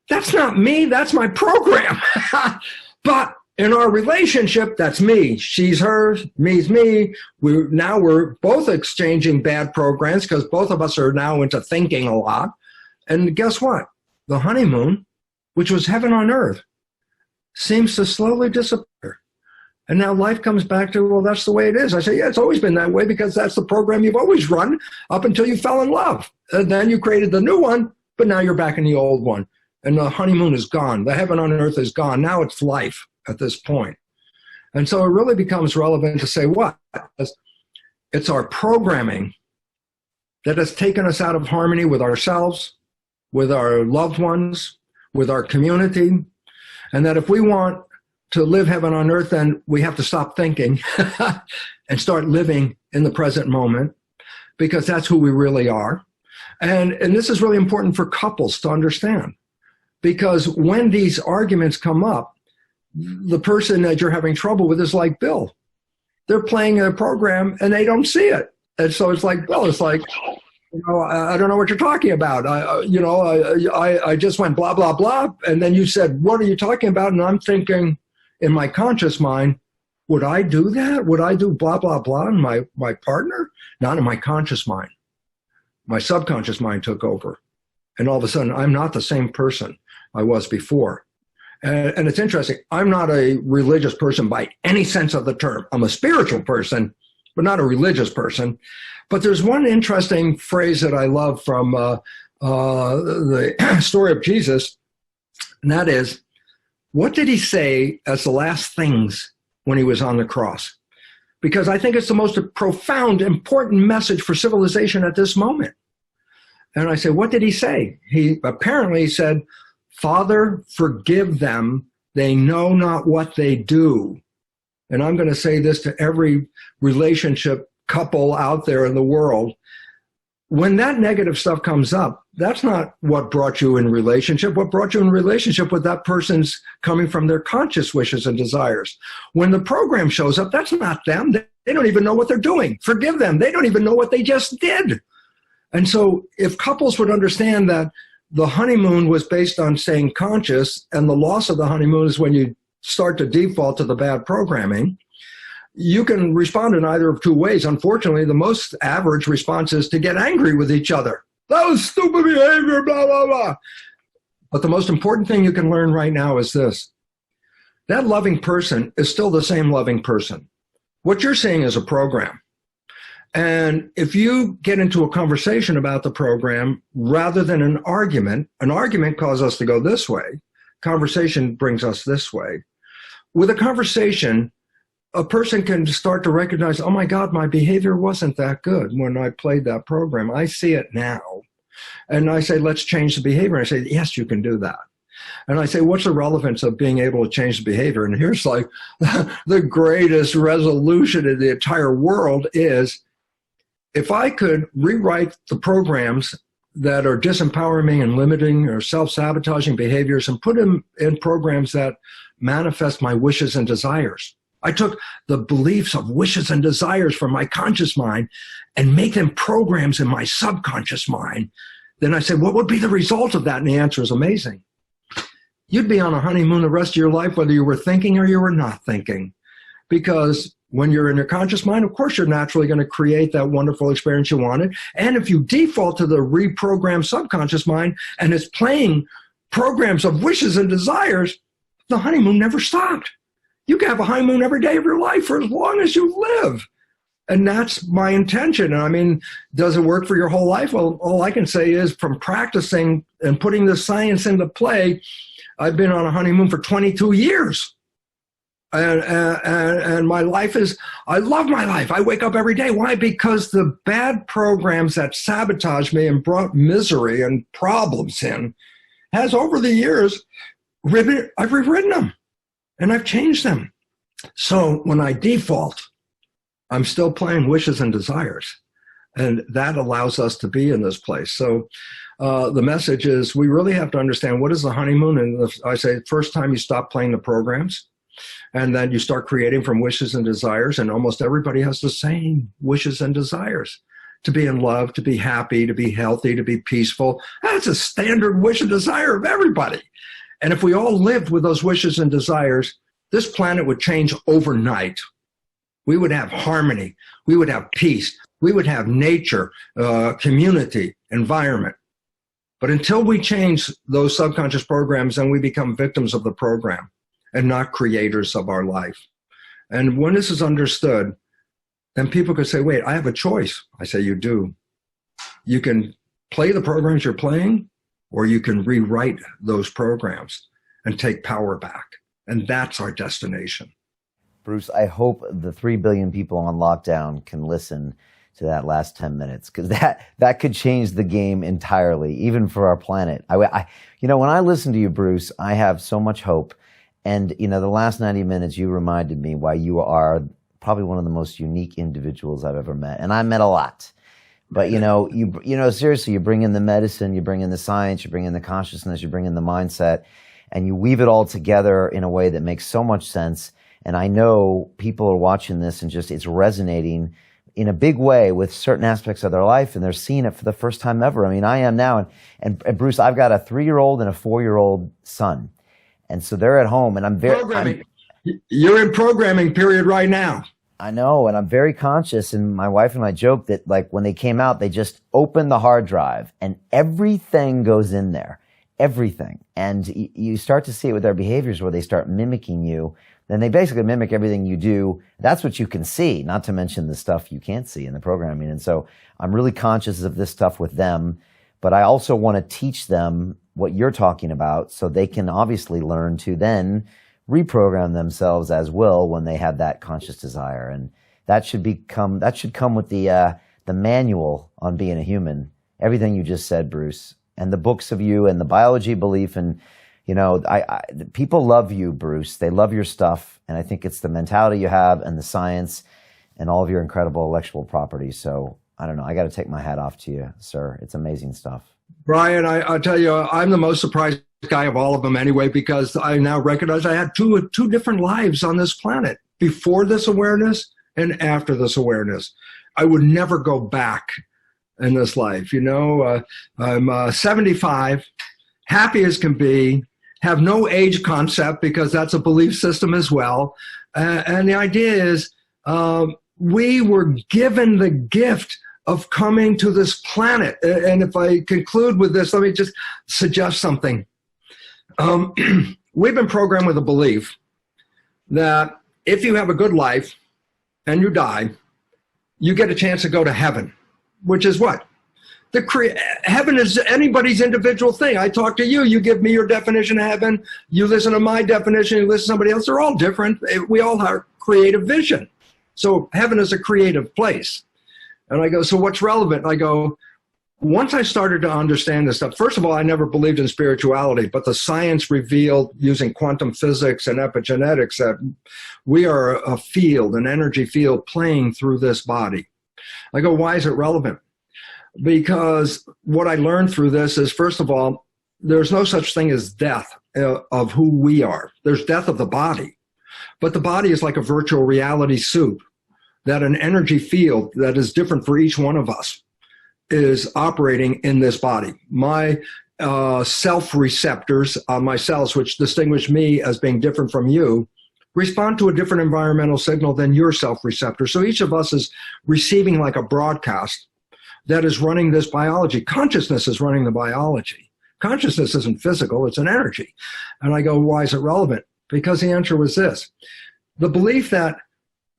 That's not me, that's my program. But in our relationship, that's me. She's her, me's me. We're both exchanging bad programs because both of us are now into thinking a lot. And guess what? The honeymoon, which was heaven on earth, seems to slowly disappear. And now life comes back to, well, that's the way it is. I say, yeah, it's always been that way because that's the program you've always run up until you fell in love. And then you created the new one, but now you're back in the old one. And the honeymoon is gone. The heaven on earth is gone. Now it's life at this point. And so it really becomes relevant to say what? It's our programming that has taken us out of harmony with ourselves, with our loved ones, with our community, and that if we want to live heaven on earth, then we have to stop thinking and start living in the present moment, because that's who we really are. And this is really important for couples to understand, because when these arguments come up, the person that you're having trouble with is like Bill. They're playing a program and they don't see it. And so it's like, Bill, it's like, I don't know what you're talking about. I just went blah, blah, blah. And then you said, what are you talking about? And I'm thinking in my conscious mind, would I do that? Would I do blah, blah, blah in my partner? Not in my conscious mind. My subconscious mind took over. And all of a sudden, I'm not the same person I was before. And it's interesting. I'm not a religious person by any sense of the term. I'm a spiritual person, but not a religious person. But there's one interesting phrase that I love from the story of Jesus, and that is, what did he say as the last things when he was on the cross? Because I think it's the most profound, important message for civilization at this moment. And I say, what did he say? He apparently said, Father, forgive them. They know not what they do. And I'm going to say this to every relationship couple out there in the world. When that negative stuff comes up, that's not what brought you in relationship. What brought you in relationship with that person's coming from their conscious wishes and desires. When the program shows up, that's not them. They don't even know what they're doing. Forgive them. They don't even know what they just did. And so if couples would understand that the honeymoon was based on staying conscious, and the loss of the honeymoon is when you start to default to the bad programming, you can respond in either of two ways. Unfortunately, the most average response is to get angry with each other. That was stupid behavior, blah, blah, blah. But the most important thing you can learn right now is this. That loving person is still the same loving person. What you're seeing is a program. And if you get into a conversation about the program rather than an argument causes us to go this way. Conversation brings us this way. With a conversation, a person can start to recognize, oh my God, my behavior wasn't that good when I played that program. I see it now. And I say, let's change the behavior. And I say, yes, you can do that. And I say, what's the relevance of being able to change the behavior? And here's like the greatest resolution in the entire world is, if I could rewrite the programs that are disempowering and limiting or self-sabotaging behaviors and put them in programs that manifest my wishes and desires. I took the beliefs of wishes and desires from my conscious mind and make them programs in my subconscious mind. Then I said, what would be the result of that? And the answer is amazing. You'd be on a honeymoon the rest of your life, whether you were thinking or you were not thinking. Because when you're in your conscious mind, of course, you're naturally going to create that wonderful experience you wanted. And if you default to the reprogrammed subconscious mind and it's playing programs of wishes and desires, the honeymoon never stopped. You can have a honeymoon every day of your life for as long as you live. And that's my intention. And I mean, does it work for your whole life? Well, all I can say is from practicing and putting the science into play, I've been on a honeymoon for 22 years. And my life is, I love my life. I wake up every day. Why? Because the bad programs that sabotaged me and brought misery and problems in has over the years, I've rewritten them and I've changed them. So when I default, I'm still playing wishes and desires. And that allows us to be in this place. So the message is we really have to understand what is the honeymoon. And I say first time you stop playing the programs, and then you start creating from wishes and desires, and almost everybody has the same wishes and desires. To be in love, to be happy, to be healthy, to be peaceful. That's a standard wish and desire of everybody. And if we all lived with those wishes and desires, this planet would change overnight. We would have harmony. We would have peace. We would have nature, community, environment. But until we change those subconscious programs, then we become victims of the program and not creators of our life. And when this is understood, then people could say, wait, I have a choice. I say, you do. You can play the programs you're playing, or you can rewrite those programs and take power back. And that's our destination. Bruce, I hope the 3 billion people on lockdown can listen to that last 10 minutes, because that could change the game entirely, even for our planet. When I listen to you, Bruce, I have so much hope. And, the last 90 minutes, you reminded me why you are probably one of the most unique individuals I've ever met. And I met a lot. But, seriously, you bring in the medicine, you bring in the science, you bring in the consciousness, you bring in the mindset, and you weave it all together in a way that makes so much sense. And I know people are watching this and just it's resonating in a big way with certain aspects of their life, and they're seeing it for the first time ever. I mean, I am now. And Bruce, I've got a 3-year-old and a 4-year-old son. And so they're at home, and I'm very... You're in programming period right now. I know, and I'm very conscious, and my wife and I joke that, like, when they came out, they just opened the hard drive, and everything goes in there. Everything. And you start to see it with their behaviors where they start mimicking you. Then they basically mimic everything you do. That's what you can see, not to mention the stuff you can't see in the programming. And so I'm really conscious of this stuff with them, but I also want to teach them what you're talking about so they can obviously learn to then reprogram themselves as well when they have that conscious desire. And that should come with the manual on being a human. Everything you just said, Bruce, and the books of you and the biology belief. And, people love you, Bruce. They love your stuff. And I think it's the mentality you have and the science and all of your incredible intellectual properties. So I don't know. I got to take my hat off to you, sir. It's amazing stuff. Brian, I'll tell you, I'm the most surprised guy of all of them anyway, because I now recognize I had two different lives on this planet, before this awareness and after this awareness. I would never go back in this life. I'm 75, happy as can be, have no age concept because that's a belief system as well. And the idea is we were given the gift of coming to this planet. And if I conclude with this, let me just suggest something. We've been programmed with a belief that if you have a good life and you die, you get a chance to go to heaven, which is what? Heaven is anybody's individual thing. I talk to you, you give me your definition of heaven, you listen to my definition, you listen to somebody else. They're all different. We all have creative vision. So heaven is a creative place. And I go, so what's relevant? I go, once I started to understand this stuff, first of all, I never believed in spirituality, but the science revealed using quantum physics and epigenetics that we are a field, an energy field playing through this body. I go, why is it relevant? Because what I learned through this is, first of all, there's no such thing as death of who we are. There's death of the body. But the body is like a virtual reality soup that an energy field that is different for each one of us is operating in this body. My self-receptors on my cells, which distinguish me as being different from you, respond to a different environmental signal than your self-receptor. So each of us is receiving like a broadcast that is running this biology. Consciousness is running the biology. Consciousness isn't physical, it's an energy. And I go, why is it relevant? Because the answer was this. The belief that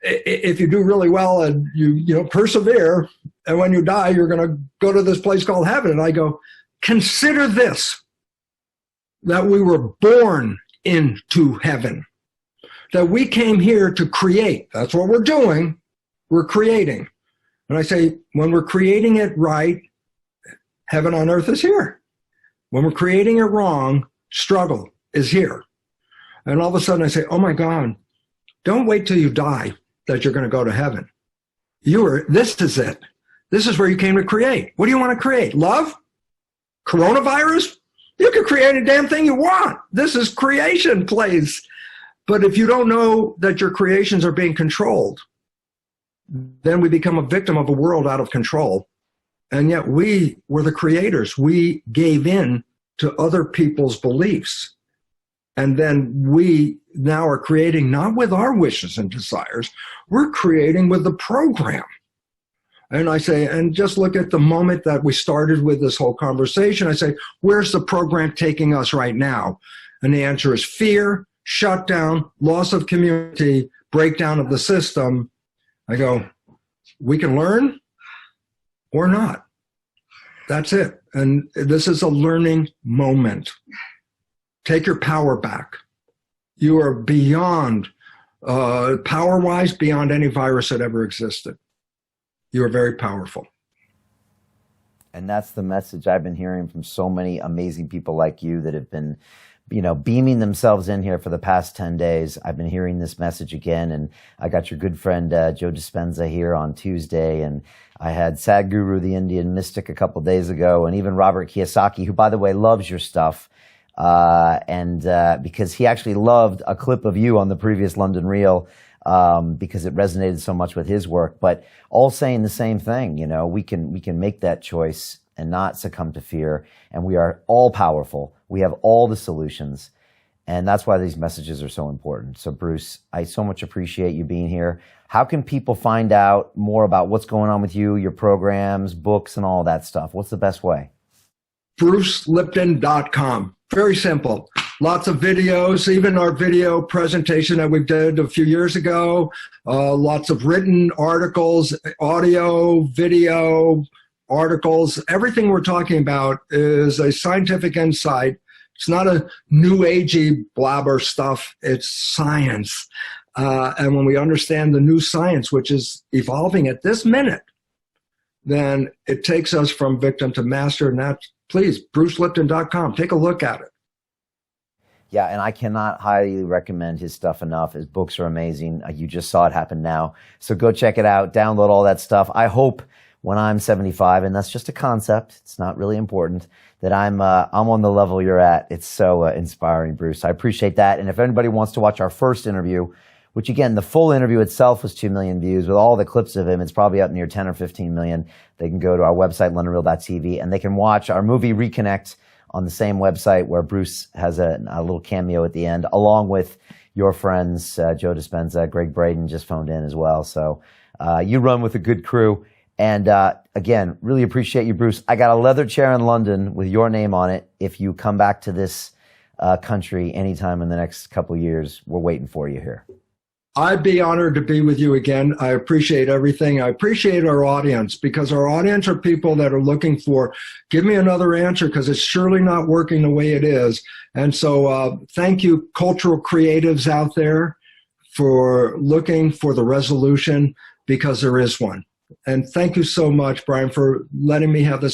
if you do really well and you persevere, and when you die, you're going to go to this place called heaven. And I go, consider this, that we were born into heaven, that we came here to create. That's what we're doing. We're creating. And I say, when we're creating it right, heaven on earth is here. When we're creating it wrong, struggle is here. And all of a sudden I say, oh my God, don't wait till you die that you're going to go to heaven. This is it. This is where you came to create. What do you want to create? Love? Coronavirus? You can create a damn thing you want. This is creation place. But if you don't know that your creations are being controlled, then we become a victim of a world out of control. And yet we were the creators. We gave in to other people's beliefs. And then we now are creating not with our wishes and desires, we're creating with the program. And I say, and just look at the moment that we started with this whole conversation. I say, where's the program taking us right now? And the answer is fear, shutdown, loss of community, breakdown of the system. I go, we can learn or not. That's it. And this is a learning moment. Take your power back. You are beyond, power-wise, beyond any virus that ever existed. You are very powerful. And that's the message I've been hearing from so many amazing people like you that have been, beaming themselves in here for the past 10 days. I've been hearing this message again, and I got your good friend Joe Dispenza here on Tuesday, and I had Sadhguru, the Indian mystic, a couple days ago, and even Robert Kiyosaki, who, by the way, loves your stuff, because he actually loved a clip of you on the previous London Reel, because it resonated so much with his work, but all saying the same thing. We can make that choice and not succumb to fear. And we are all powerful. We have all the solutions. And that's why these messages are so important. So Bruce, I so much appreciate you being here. How can people find out more about what's going on with you, your programs, books, and all that stuff? What's the best way? BruceLipton.com. Very simple. Lots of videos, even our video presentation that we did a few years ago. Lots of written articles, audio, video, articles. Everything we're talking about is a scientific insight. It's not a new agey blabber stuff. It's science. And when we understand the new science, which is evolving at this minute, then it takes us from victim to master. And that's, please, BruceLipton.com. Take a look at it. Yeah, and I cannot highly recommend his stuff enough. His books are amazing. You just saw it happen now. So go check it out. Download all that stuff. I hope when I'm 75, and that's just a concept, it's not really important, that I'm on the level you're at. It's so inspiring, Bruce. I appreciate that. And if anybody wants to watch our first interview, which again, the full interview itself was 2 million views. With all the clips of him, it's probably up near 10 or 15 million. They can go to our website, londonreal.tv, and they can watch our movie Reconnect on the same website, where Bruce has a little cameo at the end, along with your friends, Joe Dispenza, Greg Braden just phoned in as well. So you run with a good crew. And again, really appreciate you, Bruce. I got a leather chair in London with your name on it. If you come back to this country anytime in the next couple of years, we're waiting for you here. I'd be honored to be with you again. I appreciate everything. I appreciate our audience, because our audience are people that are looking for, give me another answer, because it's surely not working the way it is. And so thank you, cultural creatives out there, for looking for the resolution, because there is one. And thank you so much, Brian, for letting me have this